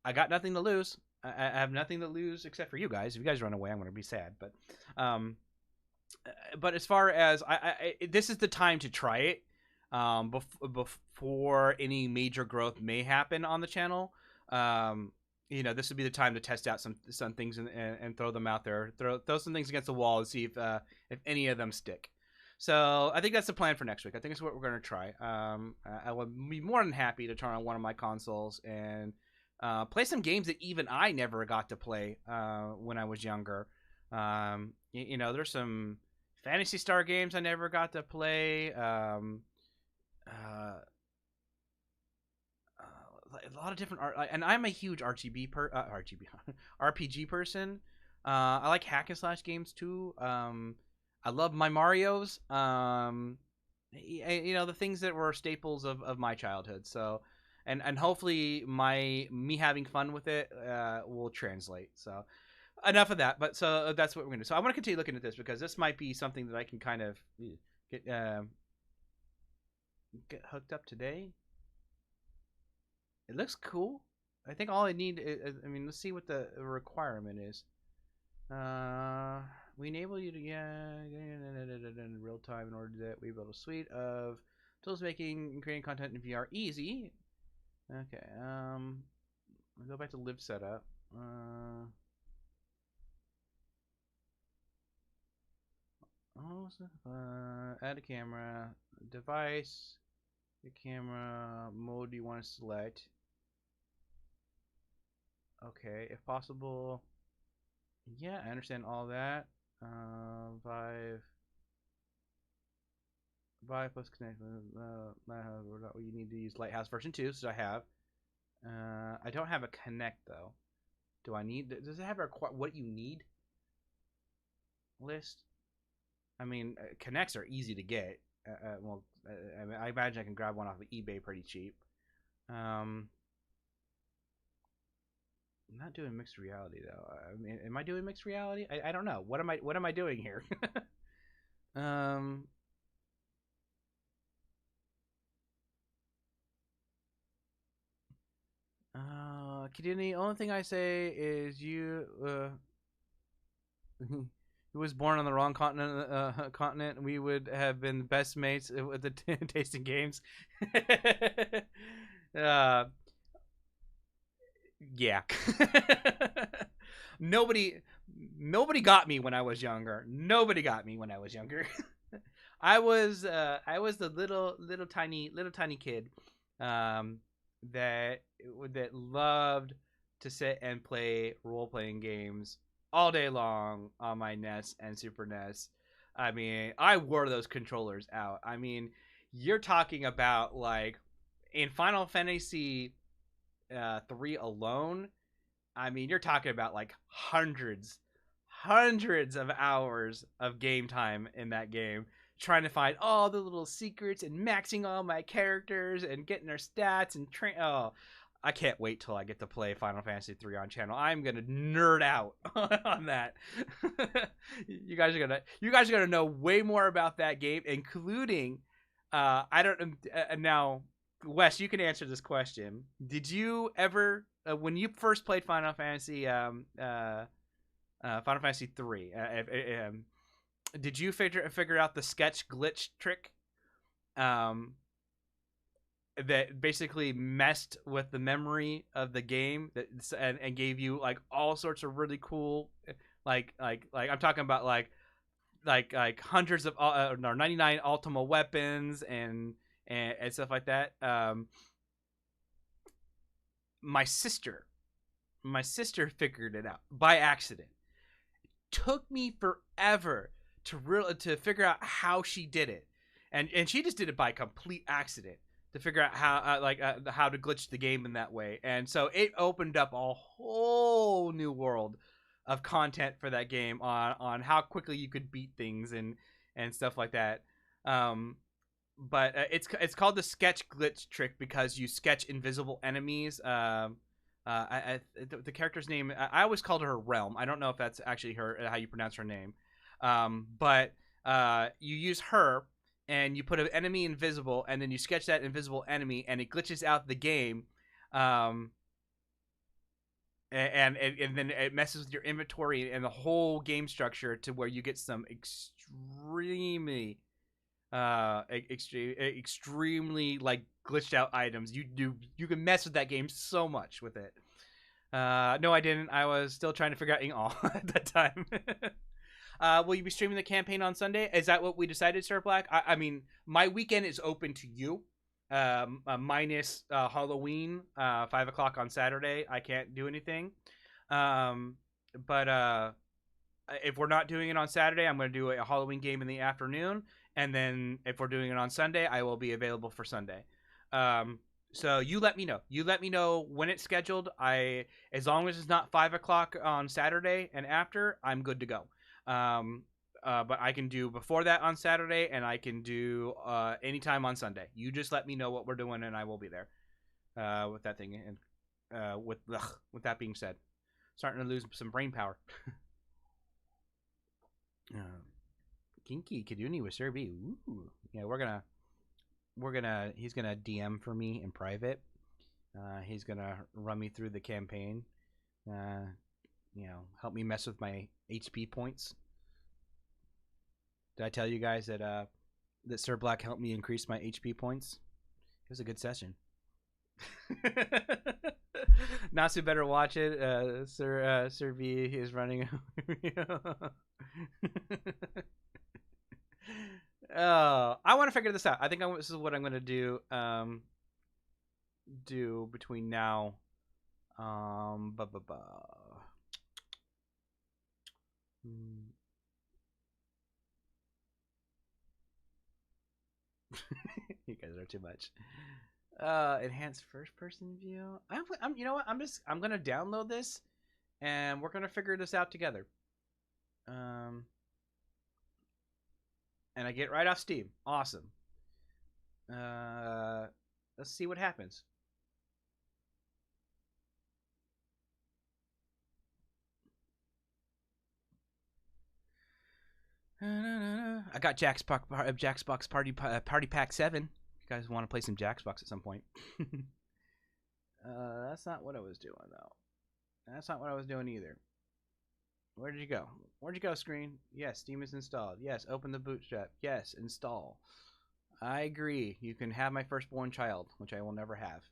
S1: I got nothing to lose. I have nothing to lose except for you guys. If you guys run away, I'm going to be sad. But as far as this is the time to try it, before any major growth may happen on the channel. This would be the time to test out some things and throw them out there. Throw some things against the wall and see if any of them stick. So I think that's the plan for next week. I think it's what we're going to try. I would be more than happy to turn on one of my consoles and play some games that even I never got to play when I was younger. There's some Fantasy Star games I never got to play. A lot of different art, and I'm a huge RPG person. I like hack and slash games too. I love my Mario's. You know, the things that were staples of my childhood. So, and hopefully me having fun with it will translate. So, enough of that. But so that's what we're gonna do. So I want to continue looking at this because this might be something that I can kind of get get hooked up today. It looks cool. I think all I need is, I mean, let's see what the requirement is. We enable you to, in real time in order that we build a suite of tools making and creating content in VR easy. Okay, I'll go back to live setup. Add a camera, device, the camera, mode you want to select. Okay, if possible. Yeah, I understand all that. Vive plus connect. You need to use Lighthouse version 2, so I have. I don't have a connect though. Do I need? Does it have a what you need list? I mean, connects are easy to get. Well, I imagine I can grab one off of eBay pretty cheap. I'm not doing mixed reality though. I mean, am I doing mixed reality? I don't know. What am I doing here? Kiduni, only thing I say is you he was born on the wrong continent. We would have been the best mates with the tasting games. Yeah. nobody got me when I was younger. Nobody got me when I was younger. I was the little tiny kid that loved to sit and play role-playing games all day long on my NES and Super NES. I mean, I wore those controllers out. I mean, you're talking about like in Final Fantasy 3 alone. I mean, you're talking about like hundreds of hours of game time in that game, trying to find all the little secrets and maxing all my characters and getting their stats and train. Oh, I can't wait till I get to play Final Fantasy 3 on channel. I'm gonna nerd out on that. you guys are gonna know way more about that game, including I don't now. Wes, you can answer this question. Did you ever, when you first played Final Fantasy 3, did you figure out the sketch glitch trick? That basically messed with the memory of the game and gave you like all sorts of really cool, like I'm talking about like hundreds of 99 Ultima weapons and stuff like that. My sister figured it out by accident. Took me forever to figure out how she did it, and she just did it by complete accident to figure out how to glitch the game in that way. And so it opened up a whole new world of content for that game on how quickly you could beat things and stuff like that. But it's called the sketch glitch trick because you sketch invisible enemies. The character's name, I always called her Realm. I don't know if that's actually her how you pronounce her name. But you use her and you put an enemy invisible, and then you sketch that invisible enemy, and it glitches out the game. And then it messes with your inventory and the whole game structure to where you get some extremely like glitched out items. You can mess with that game so much with it. No, I didn't. I was still trying to figure out all at that time. Will you be streaming the campaign on Sunday? Is that what we decided, Sir Black? I mean, my weekend is open to you. Minus Halloween, 5 o'clock on Saturday. I can't do anything. But if we're not doing it on Saturday, I'm going to do a Halloween game in the afternoon, and then if we're doing it on Sunday, I will be available for Sunday. So you let me know. You let me know when it's scheduled. As long as it's not 5 o'clock on Saturday and after, I'm good to go. But I can do before that on Saturday, and I can do anytime on Sunday. You just let me know what we're doing, and I will be there. With that thing, and with that being said, starting to lose some brain power. Kinky Kiduni with Sir B. Ooh. Yeah, he's gonna DM for me in private. He's gonna run me through the campaign. Help me mess with my HP points. Did I tell you guys that Sir Black helped me increase my HP points? It was a good session. Nasu better watch it. Sir V is running. I want to figure this out. I think this is what I'm going to do. Do between now. You guys are too much. Enhanced first person view. I'm you know what? I'm gonna download this, and we're gonna figure this out together. And I get right off Steam. Awesome. Let's see what happens. I got Jackbox Party Pack 7. You guys want to play some Jackbox at some point? That's not what I was doing though. That's not what I was doing either. Where did you go? Where'd you go, screen? Yes, Steam is installed. Yes, open the bootstrap. Yes, install. I agree. You can have my Firstborn Child, which I will never have.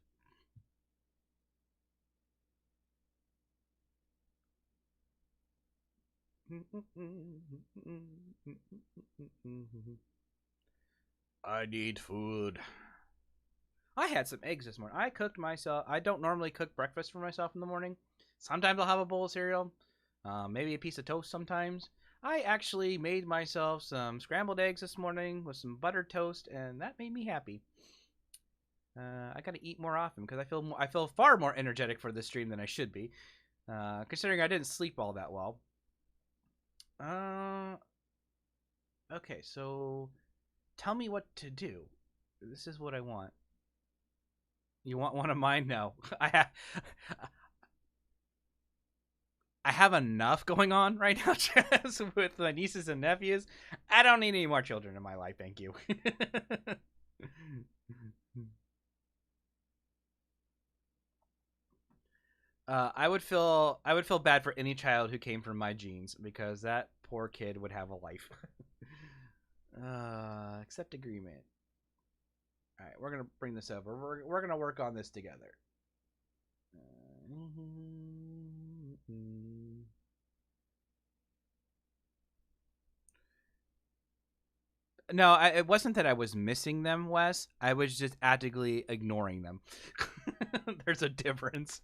S1: I need food. I had some eggs this morning. I cooked myself. I don't normally cook breakfast for myself in the morning. Sometimes I'll have a bowl of cereal. Maybe a piece of toast sometimes. I actually made myself some scrambled eggs this morning with some buttered toast, and that made me happy. I gotta eat more often because I feel far more energetic for this stream than I should be, considering I didn't sleep all that well. Okay, so tell me what to do. This is what I want. You want one of mine? No. I have enough going on right now, Chaz, with my nieces and nephews. I don't need any more children in my life, thank you. I would feel bad for any child who came from my genes, because that poor kid would have a life. Accept agreement. All right, we're gonna bring this over. We're gonna work on this together. No, it wasn't that I was missing them, Wes. I was just actively ignoring them. There's a difference.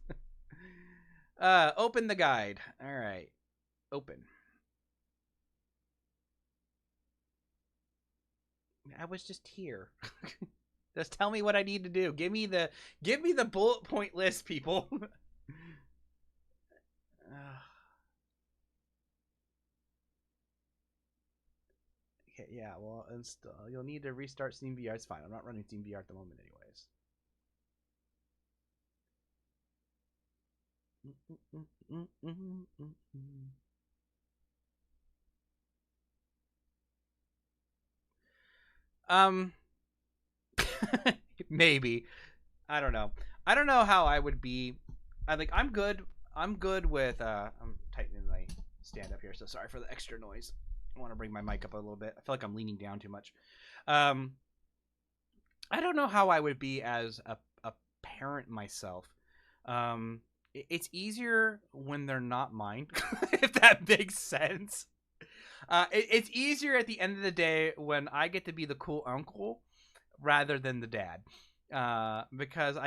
S1: Open the guide. All right, open. I was just here. Just tell me what I need to do. Give me the bullet point list, people. Okay, yeah, well, install. You'll need to restart SteamVR. It's fine. I'm not running SteamVR at the moment, anyways. Maybe. I don't know. I don't know how I would be. I'm good with I'm tightening my stand up here, so sorry for the extra noise. I want to bring my mic up a little bit. I feel like I'm leaning down too much. I don't know how I would be as a parent myself. It's easier when they're not mine, if that makes sense. It's easier at the end of the day when I get to be the cool uncle rather than the dad, because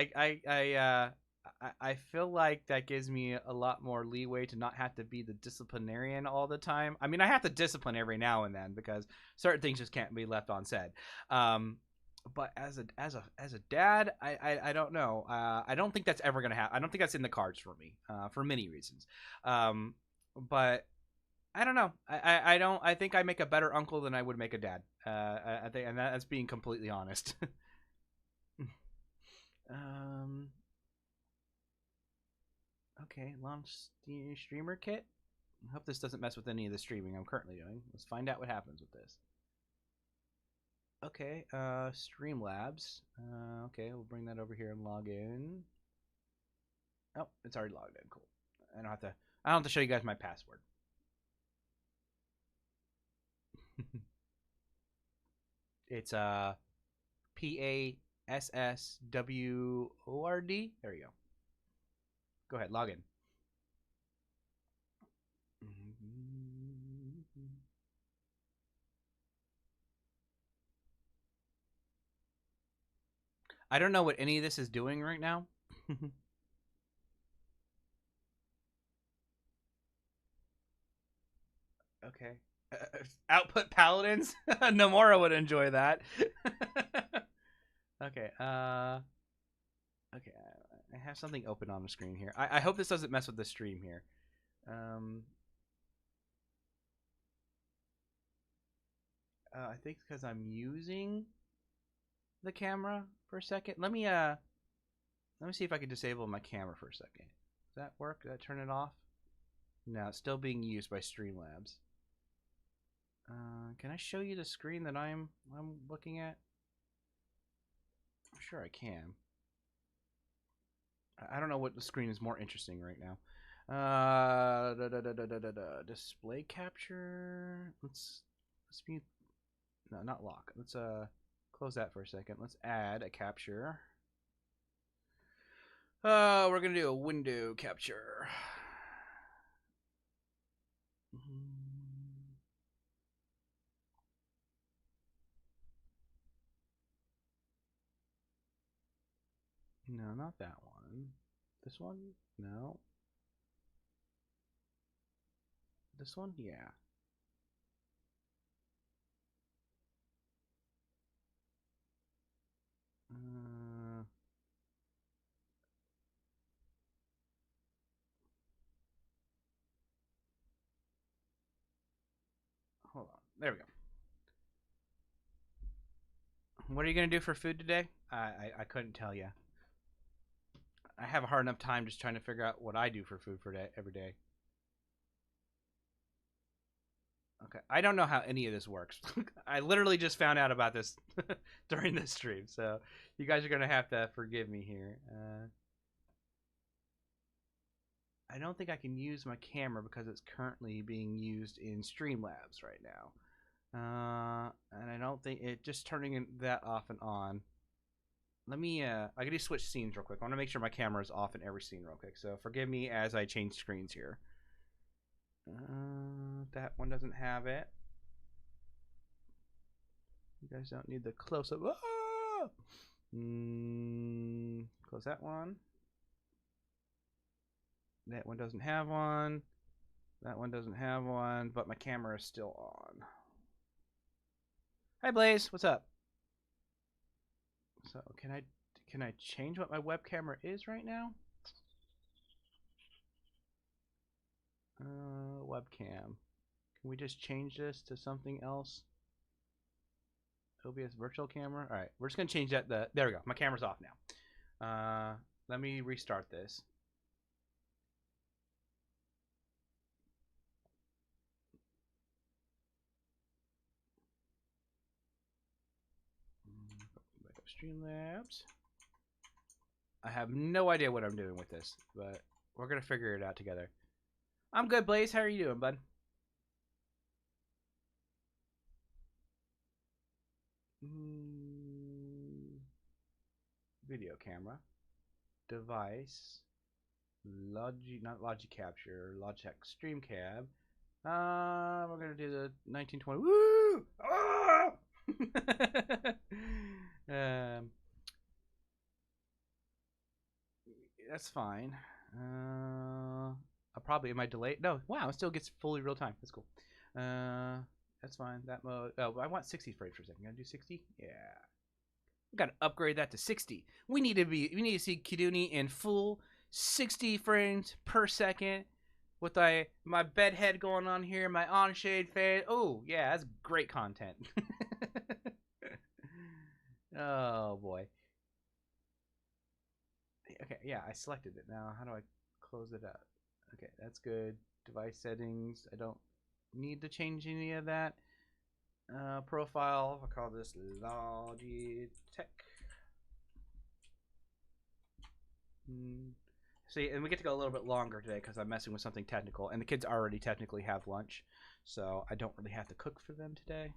S1: I feel like that gives me a lot more leeway to not have to be the disciplinarian all the time. I mean, I have to discipline every now and then because certain things just can't be left unsaid. But as a dad, I don't know. I don't think that's ever gonna happen. I don't think that's in the cards for me, for many reasons. But I don't know. I don't. I think I make a better uncle than I would make a dad. I think, and that's being completely honest. Okay, launch the StreamerKit. I hope this doesn't mess with any of the streaming I'm currently doing. Let's find out what happens with this. Okay, Streamlabs. Okay, we'll bring that over here and log in. Oh, it's already logged in. Cool. I don't have to show you guys my password. It's PASSWORD. There you go. Go ahead, log in. I don't know what any of this is doing right now. Okay. Output paladins? Nomura would enjoy that. Okay. Okay. I have something open on the screen here. I hope this doesn't mess with the stream here. I think because I'm using the camera for a second. Let me see if I can disable my camera for a second. Does that work? Did I turn it off? No, it's still being used by Streamlabs. Can I show you the screen that I'm looking at? I'm sure I can. I don't know what the screen is more interesting right now. Display capture. Let's be no, not lock. Let's close that for a second. Let's add a capture. We're gonna do a window capture. No, not that one. This one? No. This one? Yeah. Hold on. There we go. What are you going to do for food today? I couldn't tell you. I have a hard enough time just trying to figure out what I do for food for every day. Okay, I don't know how any of this works. I literally just found out about this during this stream, so you guys are going to have to forgive me here. I don't think I can use my camera because it's currently being used in Streamlabs right now. And I don't think it just turning that off and on. Let me, I gotta switch scenes real quick. I want to make sure my camera is off in every scene real quick. So forgive me as I change screens here. That one doesn't have it. You guys don't need the close-up. Ah! Close that one. That one doesn't have one. That one doesn't have one, but my camera is still on. Hi Blaze, what's up? So can I change what my web camera is right now? Webcam. Can we just change this to something else? OBS virtual camera. All right, we're just gonna change that. There we go. My camera's off now. Let me restart this. Back up Streamlabs. I have no idea what I'm doing with this, but we're gonna figure it out together. I'm good, Blaze. How are you doing, bud? Video camera, device, not Logi Capture, Logitech Streamcam. We're gonna do the 1920. Woo! Ah! That's fine. I'll probably, am I delayed? No, wow, it still gets fully real time. That's cool. That's fine. That mode. Oh, I want 60 frames per second. Can I do 60? Yeah. We gotta upgrade that to 60. We need to see Kiduni in full 60 frames per second with my bed head going on here, my on shade fade. Oh yeah, that's great content. Oh boy. Okay, yeah, I selected it. Now how do I close it up? Okay, that's good. Device settings. I don't need to change any of that. Profile. I'll call this Logitech. See, and we get to go a little bit longer today because I'm messing with something technical, and the kids already technically have lunch, so I don't really have to cook for them today.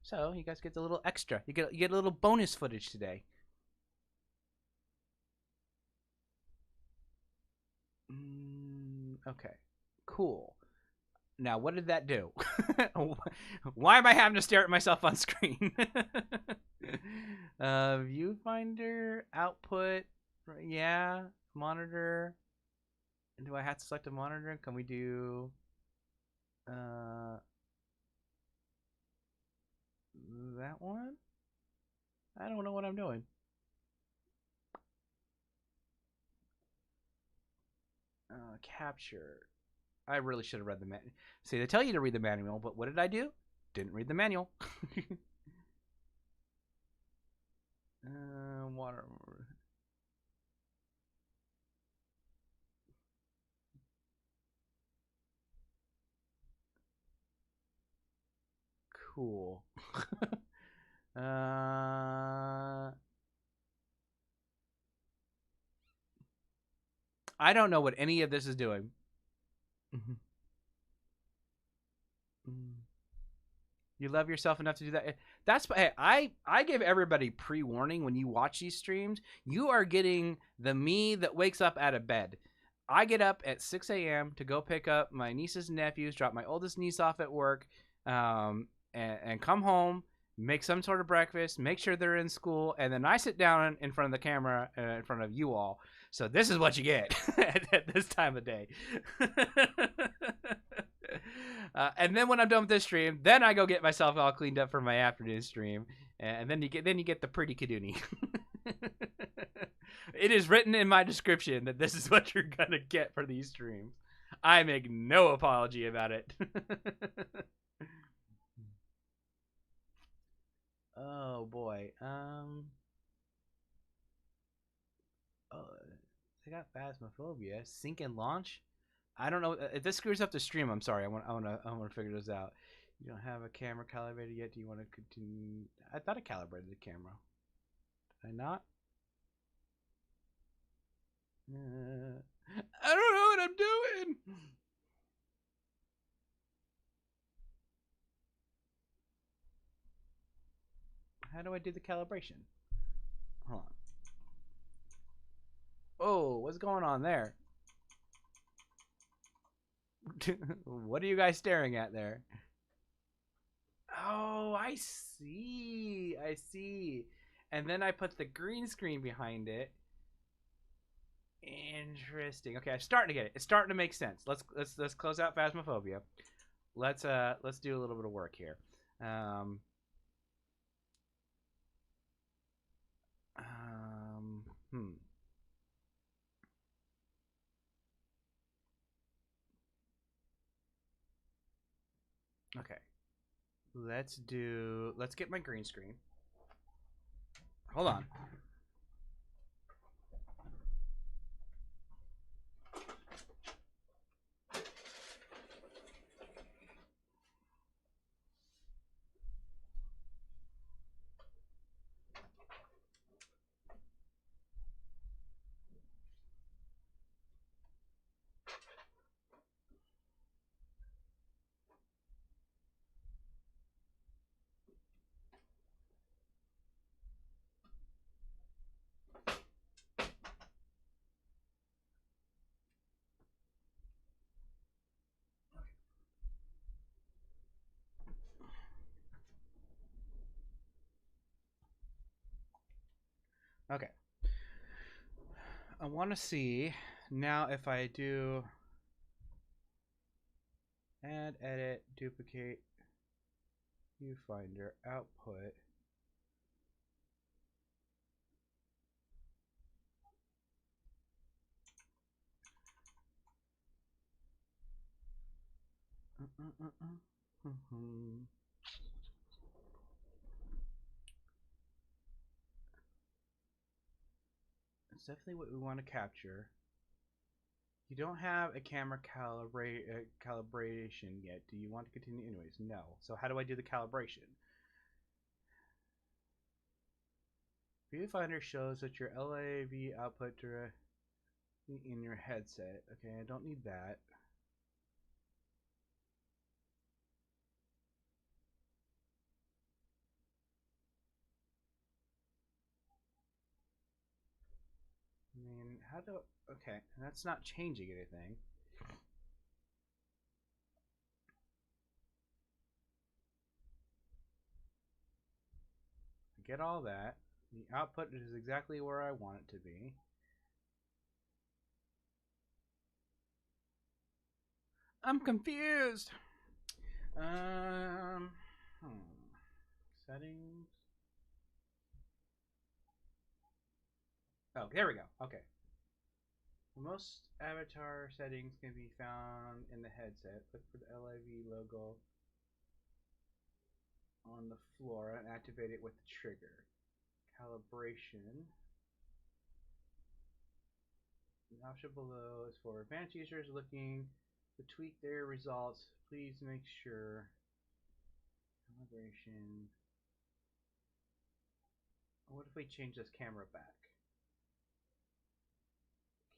S1: So you guys get a little extra. You get a little bonus footage today. Okay, cool. Now, what did that do? Why am I having to stare at myself on screen? Viewfinder, output, yeah, monitor. And do I have to select a monitor? Can we do that one? I don't know what I'm doing. Capture. I really should have read the manual. See, they tell you to read the manual, but what did I do? Didn't read the manual. Water. Cool. I don't know what any of this is doing. You love yourself enough to do that. That's hey, I give everybody pre-warning when you watch these streams. You are getting the me that wakes up out of bed. I get up at 6 a.m. to go pick up my nieces and nephews, drop my oldest niece off at work, and come home, make some sort of breakfast, make sure they're in school, and then I sit down in front of the camera in front of you all. So this is what you get at this time of day. And then when I'm done with this stream, then I go get myself all cleaned up for my afternoon stream, and then you get the pretty Kiduni. It is written in my description that this is what you're gonna get for these streams. I make no apology about it. Oh boy. Oh, they got phasmophobia. Sync and launch. I don't know if this screws up the stream. I'm sorry. I want to figure this out. You don't have a camera calibrated yet. Do you want to continue? I thought I calibrated the camera. Did I not? I don't know what I'm doing. How do I do the calibration? Hold on. Oh, what's going on there? What are you guys staring at there? Oh, I see. I see. And then I put the green screen behind it. Interesting. Okay, I'm starting to get it. It's starting to make sense. Let's close out Phasmophobia. Let's do a little bit of work here. Okay. Let's get my green screen. Hold on. Okay. I want to see now if I do add, edit, duplicate, viewfinder, output. That's definitely what we want to capture. You don't have a camera calibration yet. Do you want to continue anyways? No. So how do I do the calibration? Viewfinder shows that your LAV output directly in your headset. Okay, I don't need that. I mean, how do... Okay, that's not changing anything. I get all that. The output is exactly where I want it to be. I'm confused. Settings. Oh, there we go. Okay. Most avatar settings can be found in the headset. Look for the LIV logo on the floor and activate it with the trigger. Calibration. The option below is for advanced users looking to tweak their results. Please make sure. Calibration. What if we change this camera back?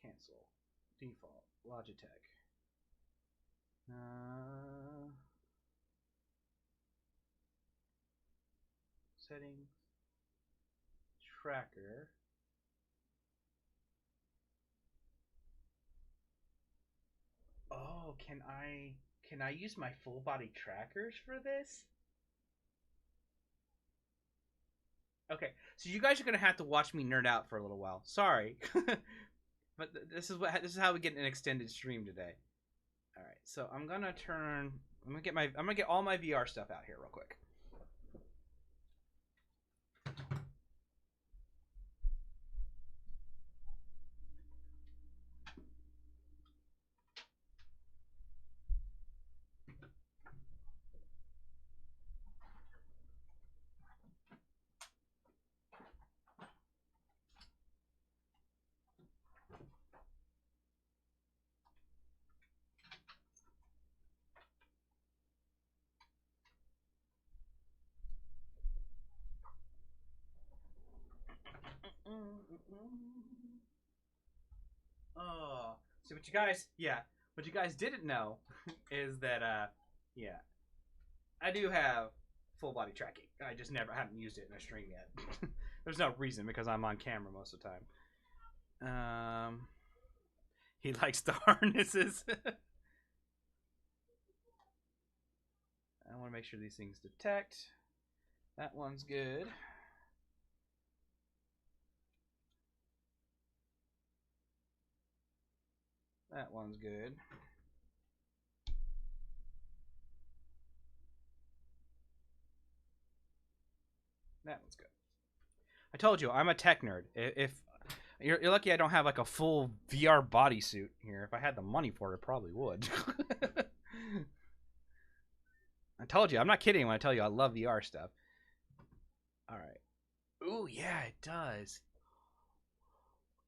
S1: Cancel. Default. Logitech. Settings. Tracker. Oh, can I use my full body trackers for this? Okay, so you guys are gonna have to watch me nerd out for a little while. Sorry, but this is how we get an extended stream today. All right, so I'm gonna get all my VR stuff out here real quick. Oh, so what you guys didn't know is that yeah, I do have full body tracking. I just haven't used it in a stream yet. There's no reason because I'm on camera most of the time. He likes the harnesses. I want to make sure these things detect. That one's good. That one's good. That one's good. I told you, I'm a tech nerd. If you're lucky I don't have like a full VR bodysuit here. If I had the money for it, I probably would. I told you, I'm not kidding when I tell you I love VR stuff. All right. Ooh, yeah, it does.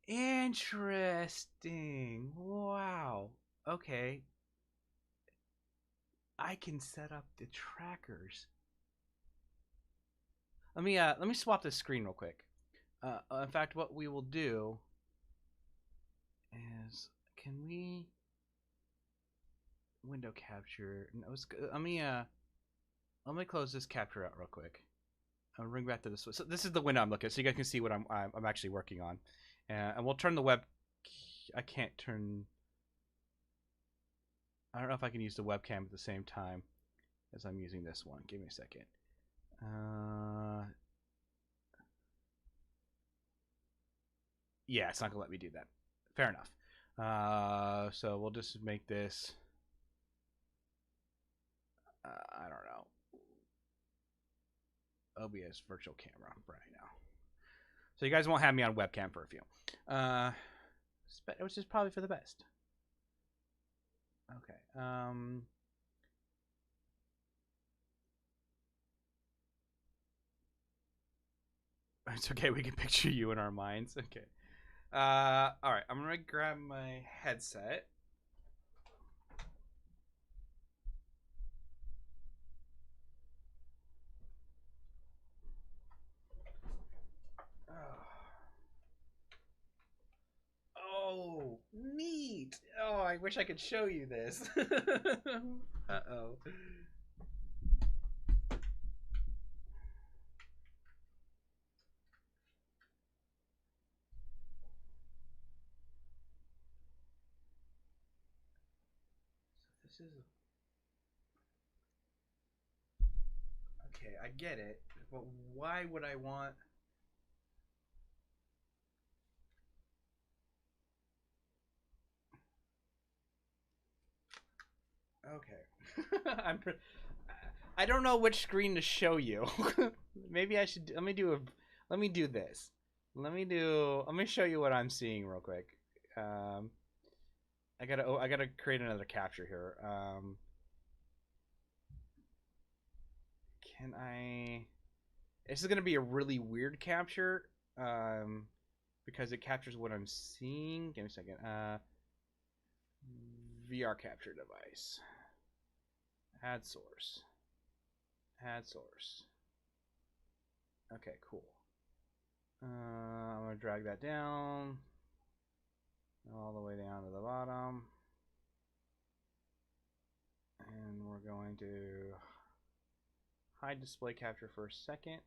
S1: Interesting. Wow. Okay. I can set up the trackers. Let me swap this screen real quick. In fact, what we will do is, can we window capture? No, let me close this capture out real quick. I'll bring back to this. So this is the window I'm looking at, so you guys can see what I'm actually working on, and we'll turn the web. I can't turn. I don't know if I can use the webcam at the same time as I'm using this one. Give me a second. Yeah, it's not gonna let me do that. Fair enough. So we'll just make this. I don't know. OBS virtual camera right now. So you guys won't have me on webcam for a few. Which is probably for the best. Okay. It's okay. We can picture you in our minds. Okay. All right. I'm gonna grab my headset. Oh, neat. Oh, I wish I could show you this. Uh-oh. This is... Okay, I get it. But why would I want... Okay. I don't know which screen to show you. Maybe I should... Let me do this. Let me show you what I'm seeing real quick. I gotta create another capture here. Can I... This is gonna be a really weird capture. Because it captures what I'm seeing. Give me a second. VR capture device. Add source. Add source. Okay, cool. I'm gonna drag that down all the way down to the bottom, and we're going to hide display capture for a second.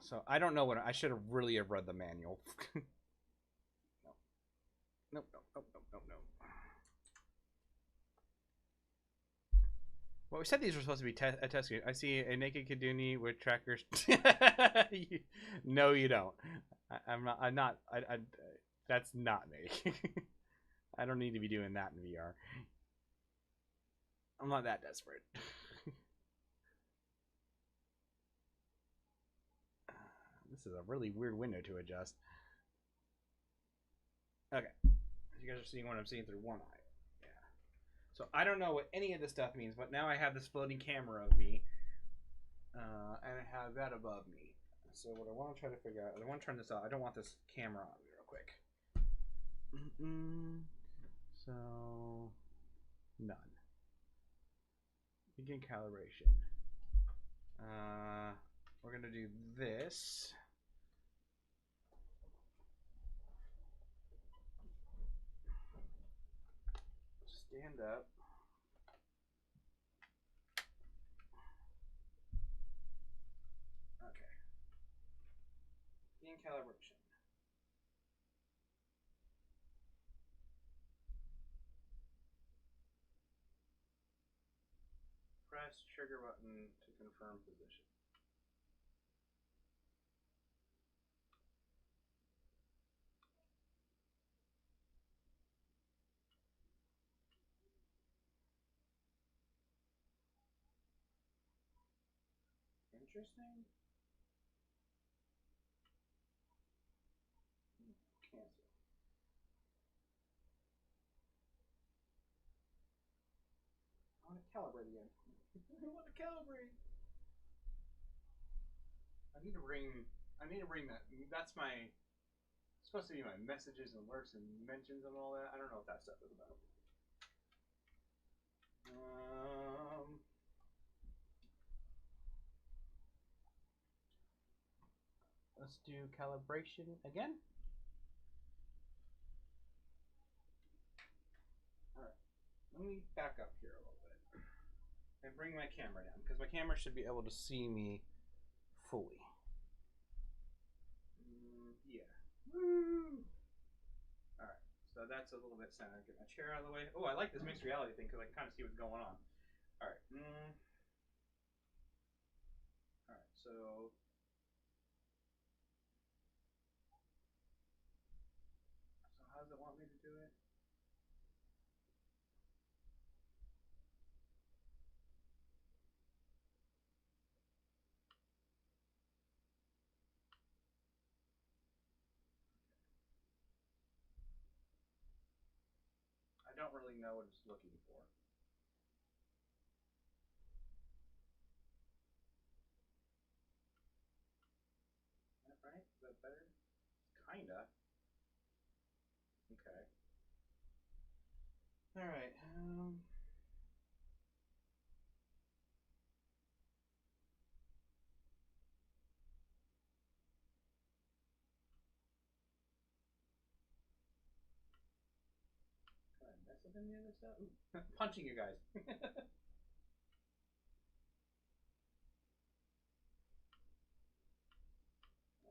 S1: So I don't know what I should have really have read the manual. Nope. Well, we said these were supposed to be a test kit. I see a naked Kiduni with trackers. No, you don't. I'm not. That's not me. I don't need to be doing that in VR. I'm not that desperate. This is a really weird window to adjust. Okay. You guys are seeing what I'm seeing through one eye. Yeah. So I don't know what any of this stuff means, but now I have this floating camera of me. And I have that above me. So what I want to try to figure out, I want to turn this off. I don't want this camera on me real quick. So, none. Begin calibration. We're going to do this. Stand up. Okay. Begin calibration. Press trigger button to confirm position. Interesting. Cancel. I want to calibrate again. I want to calibrate. I need to bring that. That's my. It's supposed to be my messages and alerts and mentions and all that. I don't know what that stuff is about. Let's do calibration again. Alright. Let me back up here a little bit. And bring my camera down, because my camera should be able to see me fully. Yeah. Woo! Alright, so that's a little bit centered. Get my chair out of the way. Oh, I like this mixed reality thing, because I can kind of see what's going on. Alright. Alright, so to it. I don't really know what it's looking for. Is that right? Is that better? Kinda. Okay. All right. Can I mess with any of this stuff? Ooh, punching you guys.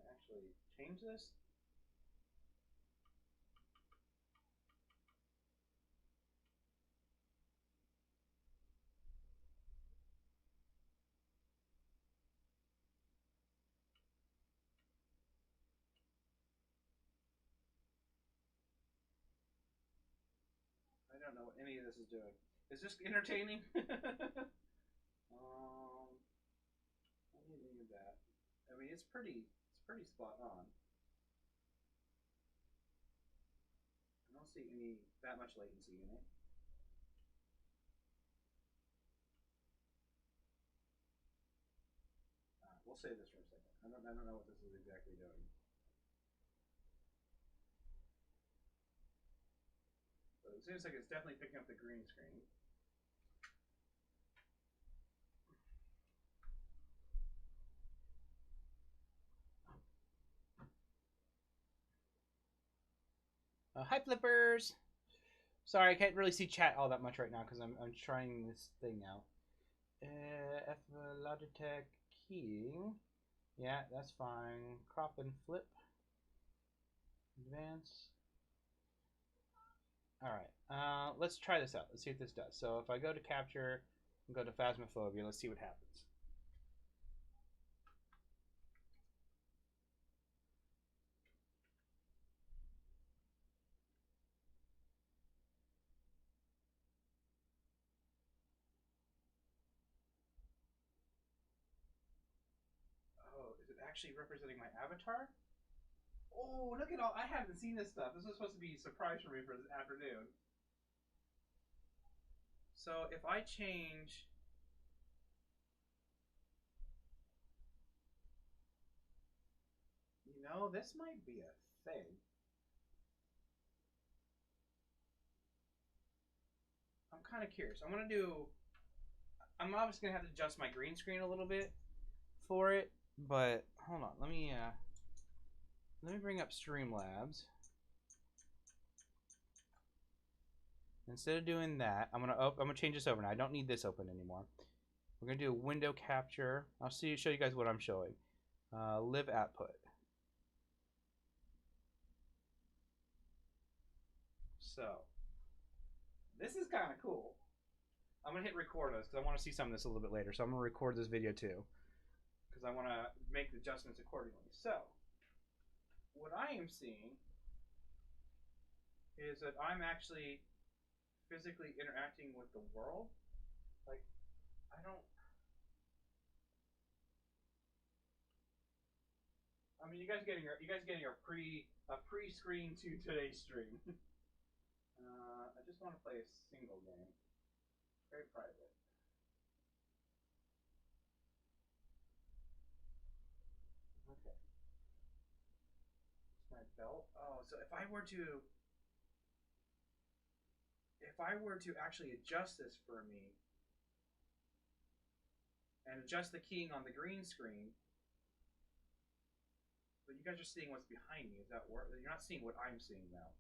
S1: Actually change this? I don't know what any of this is doing. Is this entertaining? I need any of that. I mean, it's pretty spot on. I don't see any that much latency in it. We'll save this for a second. I don't know what this is exactly doing. But it seems like it's definitely picking up the green screen. Hi, Flippers! Sorry, I can't really see chat all that much right now because I'm trying this thing out. Logitech keying. Yeah, that's fine. Crop and flip. Advance. Alright, let's try this out. Let's see what this does. So if I go to capture and go to Phasmophobia, let's see what happens. Oh, is it actually representing my avatar? Oh, look at all. I haven't seen this stuff. This was supposed to be a surprise for me for this afternoon. So if I change... You know, this might be a thing. I'm kind of curious. I'm obviously going to have to adjust my green screen a little bit for it. But, hold on. Let me bring up Streamlabs. Instead of doing that, I'm gonna change this over now. I don't need this open anymore. We're gonna do a window capture. I'll show you guys what I'm showing. Live output. So this is kind of cool. I'm gonna hit record this because I want to see some of this a little bit later. So I'm gonna record this video too because I want to make the adjustments accordingly. So what I am seeing is that I'm actually physically interacting with the world. Like, I mean, you guys getting a pre-screen to today's stream. I just want to play a single game, very private. Okay. It's my belt. Oh, so if I were to actually adjust this for me and adjust the keying on the green screen, but you guys are seeing what's behind me. Is that work? You're not seeing what I'm seeing now.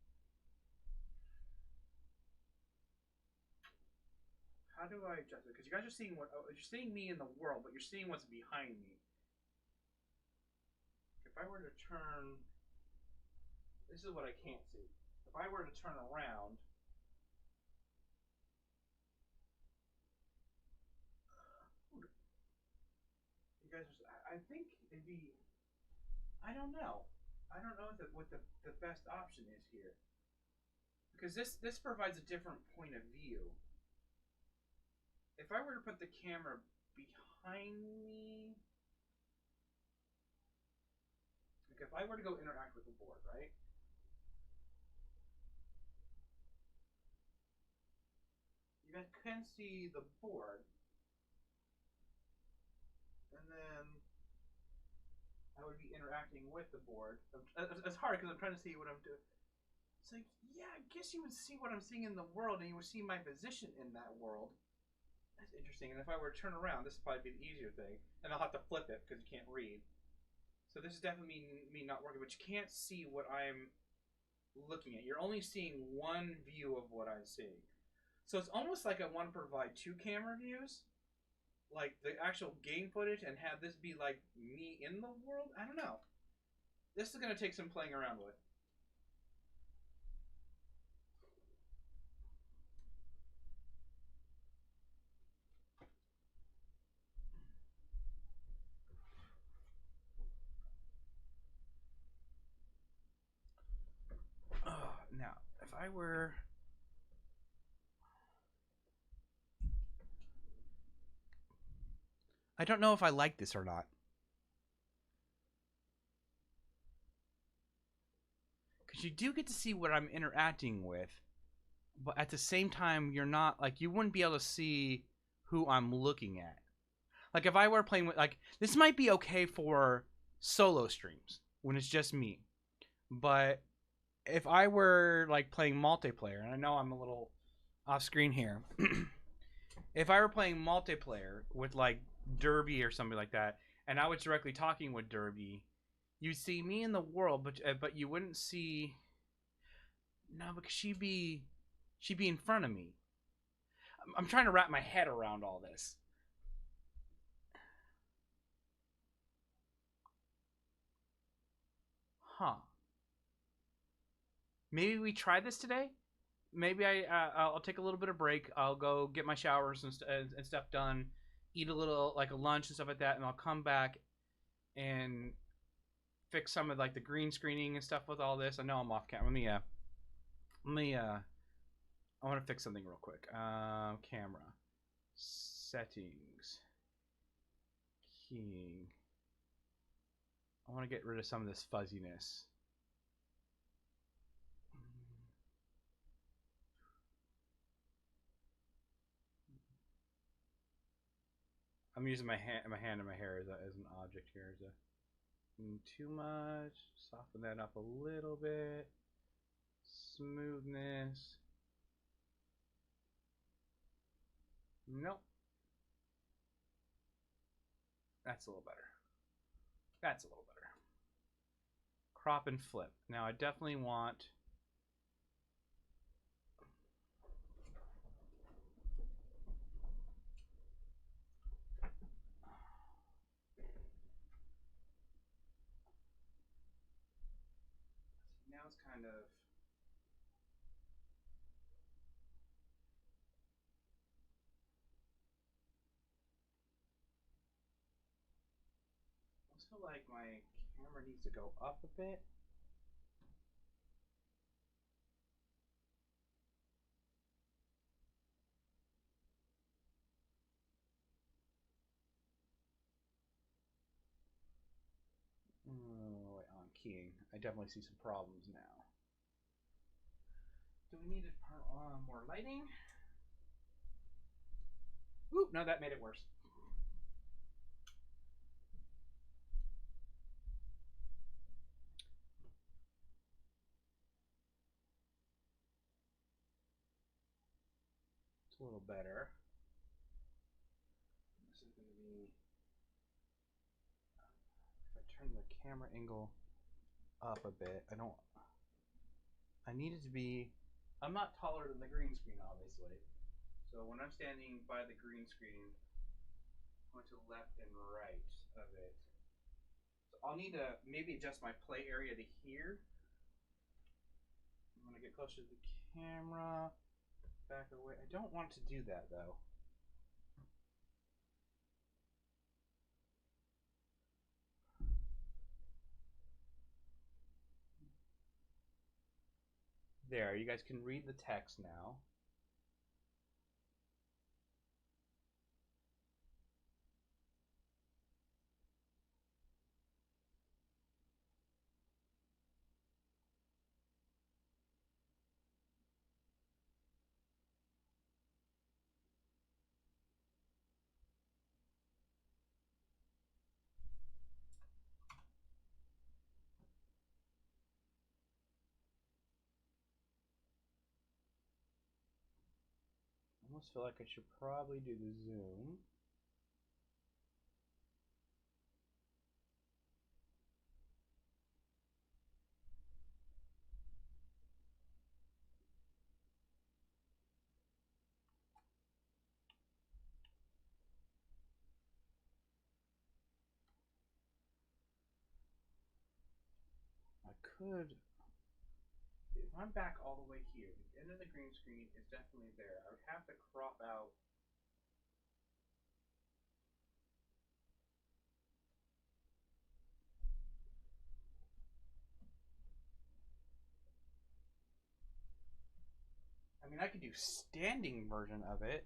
S1: How do I adjust it? Because you guys are seeing you're seeing me in the world, but you're seeing what's behind me. If I were to turn, this is what I can't see. If I were to turn around, you guys, I think it'd be, I don't know. I don't know what the best option is here. because this provides a different point of view. If I were to put the camera behind me, like if I were to go interact with the board, right? You guys can see the board, and then I would be interacting with the board. It's hard because I'm trying to see what I'm doing. It's like, yeah, I guess you would see what I'm seeing in the world, and you would see my position in that world. That's interesting. And if I were to turn around, this would probably be the easier thing. And I'll have to flip it because you can't read. So this is definitely me not working, but you can't see what I'm looking at. You're only seeing one view of what I'm seeing. So it's almost like I want to provide two camera views, like the actual game footage, and have this be like me in the world. I don't know. This is going to take some playing around with. Now, if I were... I don't know if I like this or not. Because you do get to see what I'm interacting with, but at the same time, you're not, like, you wouldn't be able to see who I'm looking at. Like, if I were playing with, like, this might be okay for solo streams, when it's just me. But if I were, like, playing multiplayer, and I know I'm a little off screen here. If I were playing multiplayer with, like, Derby or something like that, and I was directly talking with Derby, you'd see me in the world, but you wouldn't see... No, because she'd be in front of me. I'm trying to wrap my head around all this. Huh. Maybe we try this today? Maybe I'll take a little bit of break. I'll go get my showers and stuff done, eat a little, like, a lunch and stuff like that, and I'll come back and fix some of, like, the green screening and stuff with all this. I know I'm off camera. I want to fix something real quick. Camera settings, keying. I want to get rid of some of this fuzziness. I'm using my hand and my hair as an object here. Too much. Soften that up a little bit. Smoothness. Nope. That's a little better. That's a little better. Crop and flip. Now I definitely want... Now it's kind of... I feel like my camera needs to go up a bit. Oh, wait, on keying. I definitely see some problems now. Do we need to turn on more lighting? Oop, no, that made it worse. It's a little better. This is going to be... If I turn the camera angle up a bit, I need it to be... I'm not taller than the green screen, obviously. So when I'm standing by the green screen, I'm going to left and right of it. So I'll need to maybe adjust my play area to here. I'm going to get closer to the camera. Back away. I don't want to do that, though. There, you guys can read the text now. I almost feel like I should probably do the zoom. I could, if I'm back all the way here, the end of the green screen is definitely there. I would have to crop out. I mean, I could do standing version of it,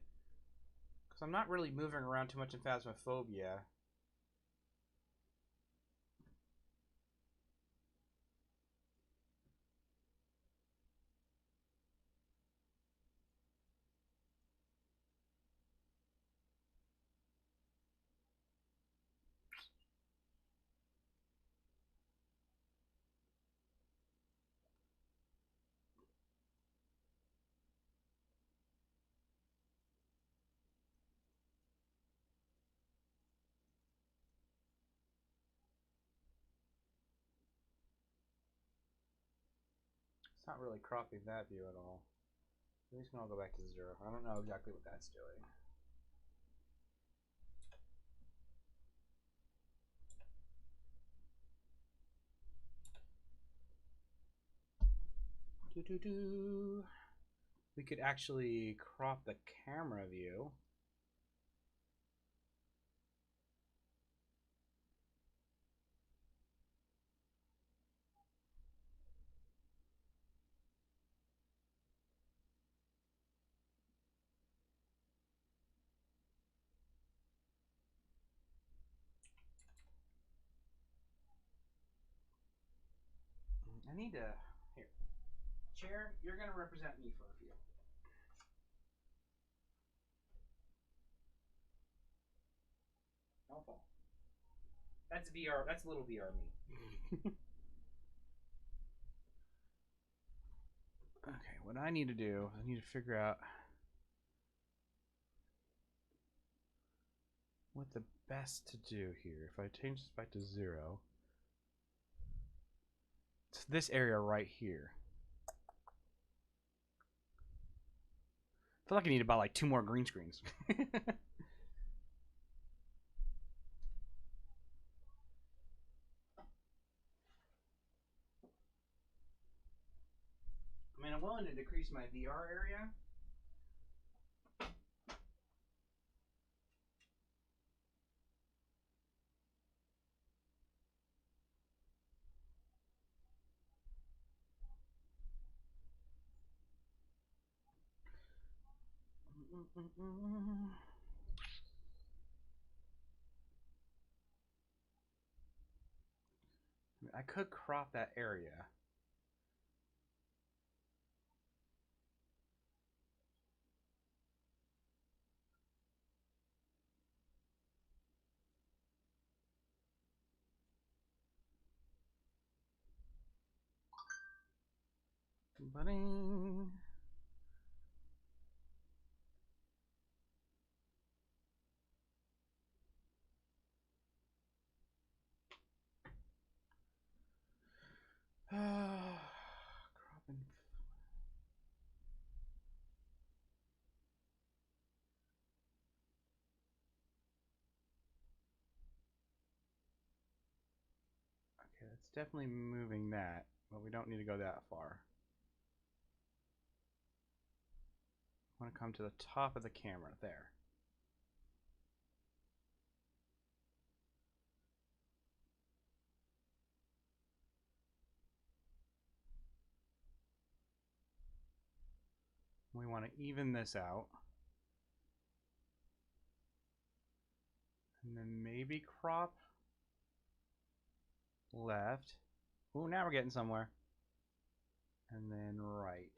S1: because I'm not really moving around too much in Phasmophobia. It's not really cropping that view at all. At least I'll go back to 0. I don't know exactly what that's doing. We could actually crop the camera view. I need to, here. Chair, you're going to represent me for a few. Don't fall. That's VR, that's little VR me. Okay, what I need to do, I need to figure out what the best to do here. If I change this back to 0, it's this area right here. I feel like I need about like 2 more green screens. I mean, I'm willing to decrease my VR area. I could crop that area. Ba-ding. Cropping. Okay, that's definitely moving that, but we don't need to go that far. I want to come to the top of the camera there. We want to even this out. And then maybe crop left. Ooh, now we're getting somewhere. And then right.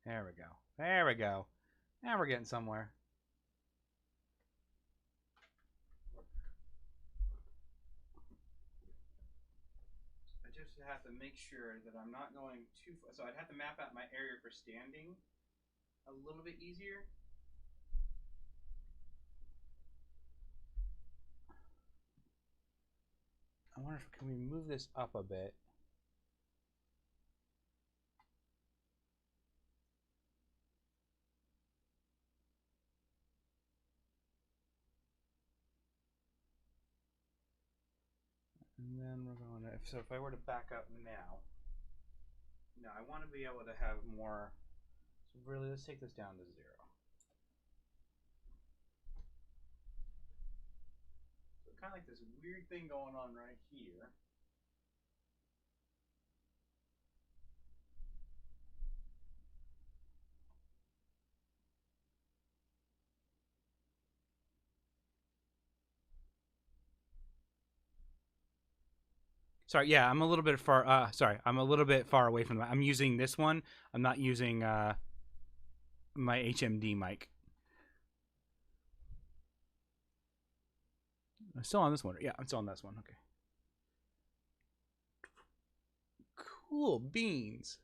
S1: There we go. There we go. Now we're getting somewhere. I just have to make sure that I'm not going too far. So I'd have to map out my area for standing a little bit easier. I wonder if can we move this up a bit? And then we're going to, so if I were to back up now, no, I want to be able to have more, so really let's take this down to 0. So kind of like this weird thing going on right here. Sorry, yeah, I'm a little bit far. Sorry, I'm a little bit far away from that. I'm using this one. I'm not using my HMD mic. I'm still on this one. Yeah, I'm still on this one. Okay. Cool beans.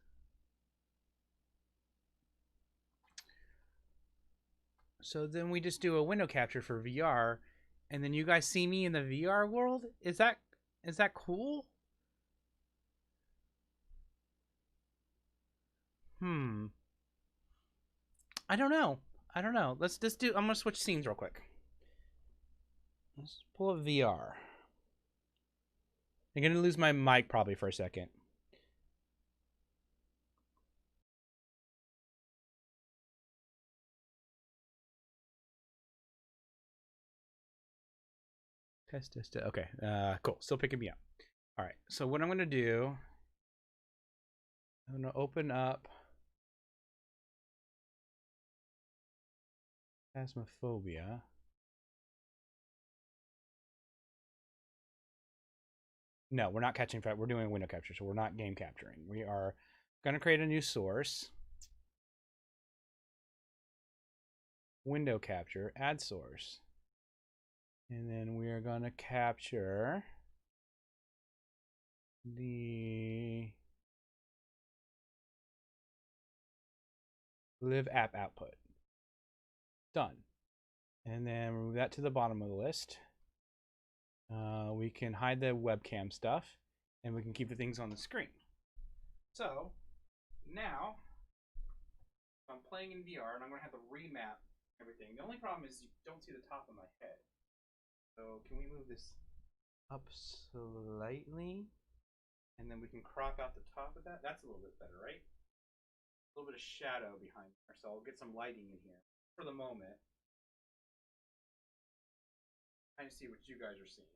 S1: So then we just do a window capture for VR, and then you guys see me in the VR world. Is that cool? I don't know. I don't know. Let's just do. I'm gonna switch scenes real quick. Let's pull up VR. I'm gonna lose my mic probably for a second. Test. Okay. Cool. Still picking me up. All right. So what I'm gonna do, I'm gonna open up Phasmophobia. No, we're not catching. We're doing window capture, so we're not game capturing. We are gonna create a new source. Window capture. Add source. And then we are gonna capture the live app output. Done. And then move that to the bottom of the list. We can hide the webcam stuff, and we can keep the things on the screen. So now I'm playing in VR, and I'm going to have to remap everything. The only problem is you don't see the top of my head. So can we move this up slightly? And then we can crop out the top of that. That's a little bit better, right? A little bit of shadow behind there, so I'll get some lighting in here for the moment. Kind of see what you guys are seeing.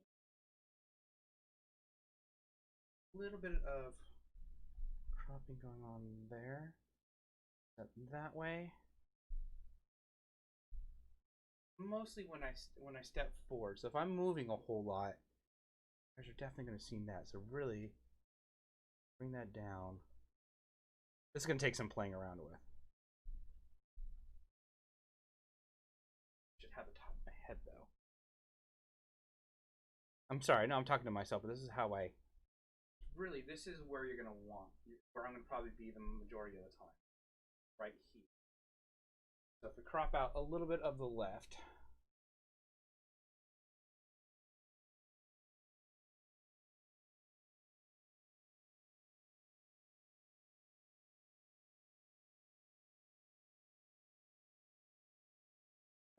S1: A little bit of cropping going on there. That way. Mostly when I step forward. So if I'm moving a whole lot, you guys are definitely going to see that. So really bring that down. This is going to take some playing around with. Should have the top of my head though. I'm sorry, no, I'm talking to myself, but this is how I. Really, this is where you're going to want, where I'm going to probably be the majority of the time. Right here. So if we crop out a little bit of the left.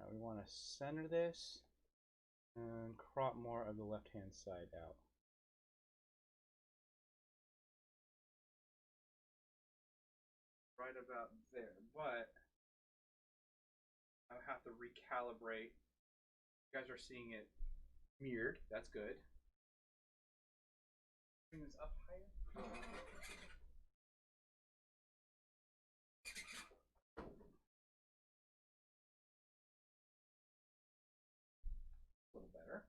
S1: Now we want to center this and crop more of the left-hand side out. Right about there, but I'll have to recalibrate You guys are seeing it mirrored. That's good. Bring this up higher. A little better.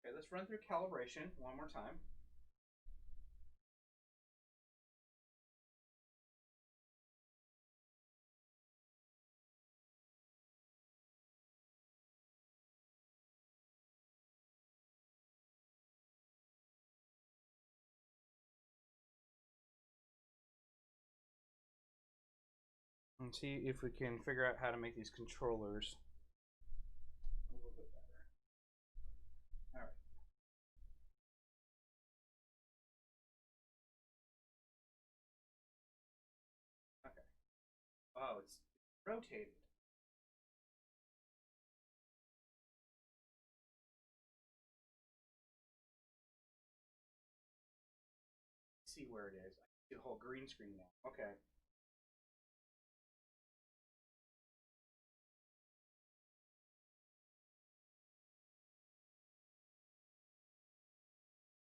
S1: Okay, let's run through calibration one more time. And see if we can figure out how to make these controllers a little bit better. All right. Okay. Oh, it's rotated. See where it is. I see the whole green screen now. Okay.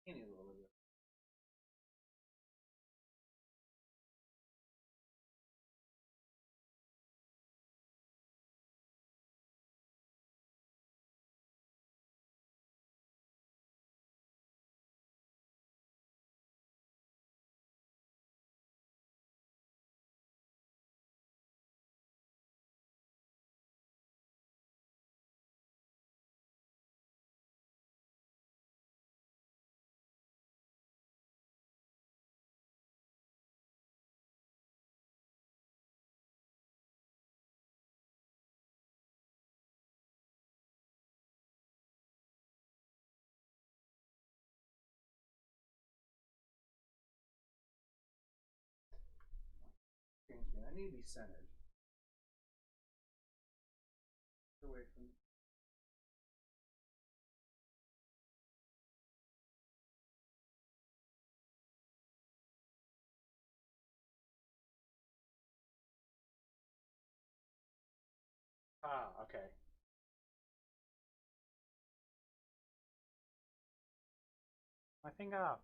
S1: You need a little bit. I need to be centered. Away from. Ah, okay. My finger.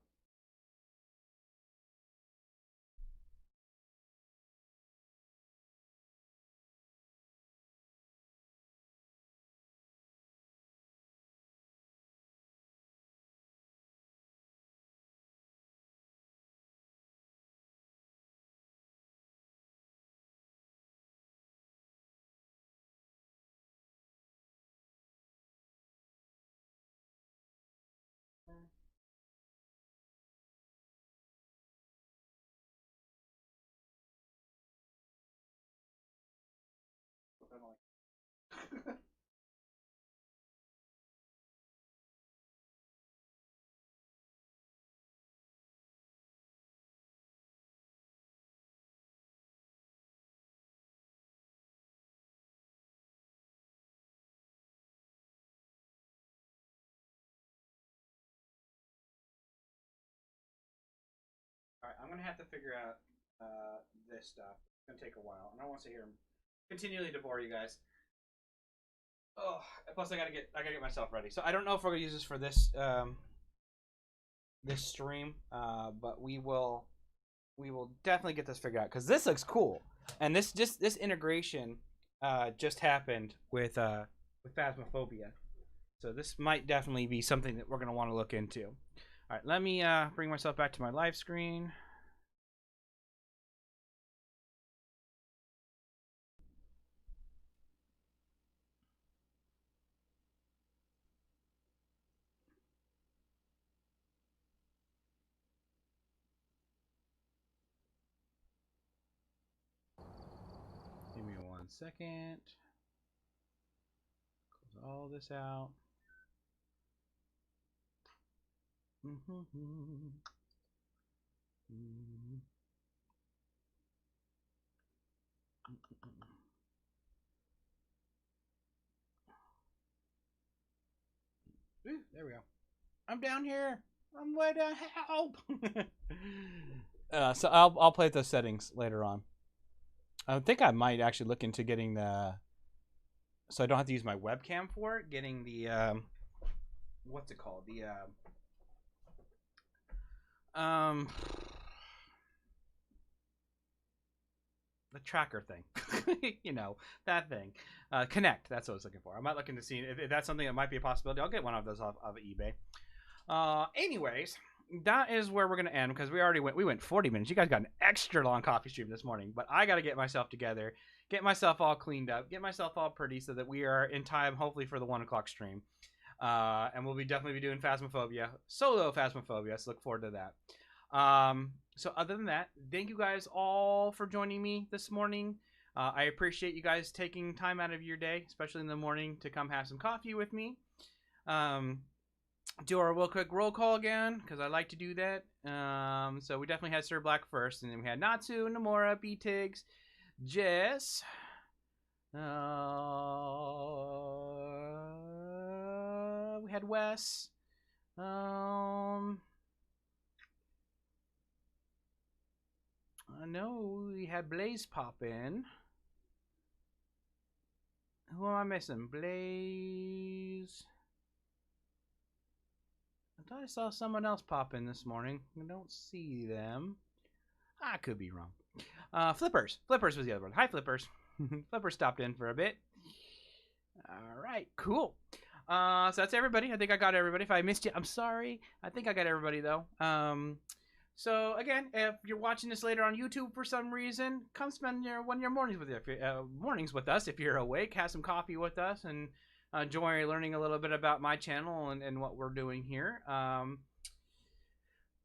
S1: All right, I'm gonna have to figure out this stuff. It's gonna take a while, and I don't want to sit here and continually to bore you guys. Oh, plus I gotta get myself ready. So I don't know if we're gonna use this for this this stream, but we will definitely get this figured out because this looks cool, and this integration just happened with Phasmophobia, so this might definitely be something that we're gonna want to look into. All right, let me bring myself back to my live screen. Give me 1 second. Close all this out. Ooh, there we go. I'm down here. I'm way down. Help! So I'll play with those settings later on. I think I might actually look into getting the so I don't have to use my webcam for it. Getting the what's it called? The tracker thing. You know, that thing. Connect. That's what I was looking for. I'm not looking to see if that's something that might be a possibility. I'll get one of those off of eBay. Anyways, that is where we're gonna end because we went 40 minutes. You guys got an extra long coffee stream this morning, but I got to get myself together, get myself all cleaned up, get myself all pretty so that we are in time, hopefully for the 1 o'clock stream. And we'll definitely be doing Phasmophobia, solo Phasmophobia. So look forward to that. So other than that, thank you guys all for joining me this morning. I appreciate you guys taking time out of your day, especially in the morning, to come have some coffee with me. Do our real quick roll call again, because I like to do that. So we definitely had Sir Black first, and then we had Natsu, Nomura, B-Tigs, Jess, we had Wes, I know we had Blaze pop in. Who am I missing? Blaze. I thought I saw someone else pop in this morning. I don't see them. I could be wrong. Flippers. Flippers was the other one. Hi, Flippers. Flippers stopped in for a bit. All right, cool. So that's everybody. I think I got everybody. If I missed you, I'm sorry. I think I got everybody, though. So again, if you're watching this later on YouTube for some reason, come spend one of your mornings with us. If you're awake, have some coffee with us and enjoy learning a little bit about my channel and what we're doing here.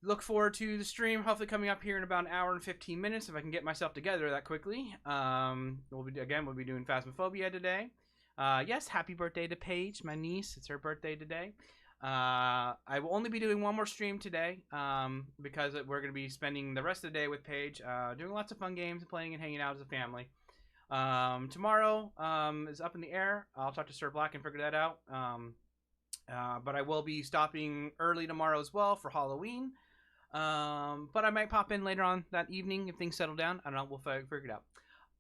S1: Look forward to the stream, hopefully coming up here in about an hour and 15 minutes if I can get myself together that quickly. We'll be doing Phasmophobia today. Yes, happy birthday to Paige, my niece. It's her birthday today. I will only be doing one more stream today because we're going to be spending the rest of the day with Paige, doing lots of fun games, playing and hanging out as a family. Tomorrow is up in the air. I'll talk to Sir Black and figure that out. But I will be stopping early tomorrow as well for Halloween. But I might pop in later on that evening if things settle down. I don't know. We'll figure it out.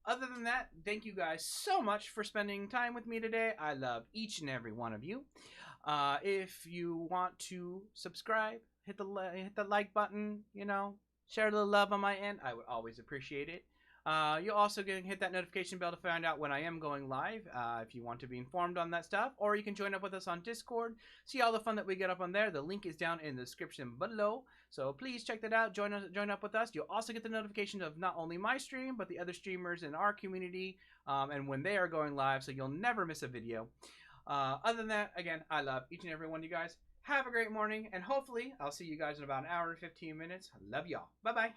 S1: Other than that, thank you guys so much for spending time with me today. I love each and every one of you. If you want to subscribe, hit the like button, share a little love on my end. I would always appreciate it. You'll also hit that notification bell to find out when I am going live, if you want to be informed on that stuff. Or you can join up with us on Discord, see all the fun that we get up on there. The link is down in the description below. So please check that out. Join up with us. You'll also get the notification of not only my stream, but the other streamers in our community, and when they are going live, so you'll never miss a video. Other than that, again, I love each and every one of you guys. Have a great morning, and hopefully I'll see you guys in about an hour and 15 minutes. Love y'all. Bye-bye.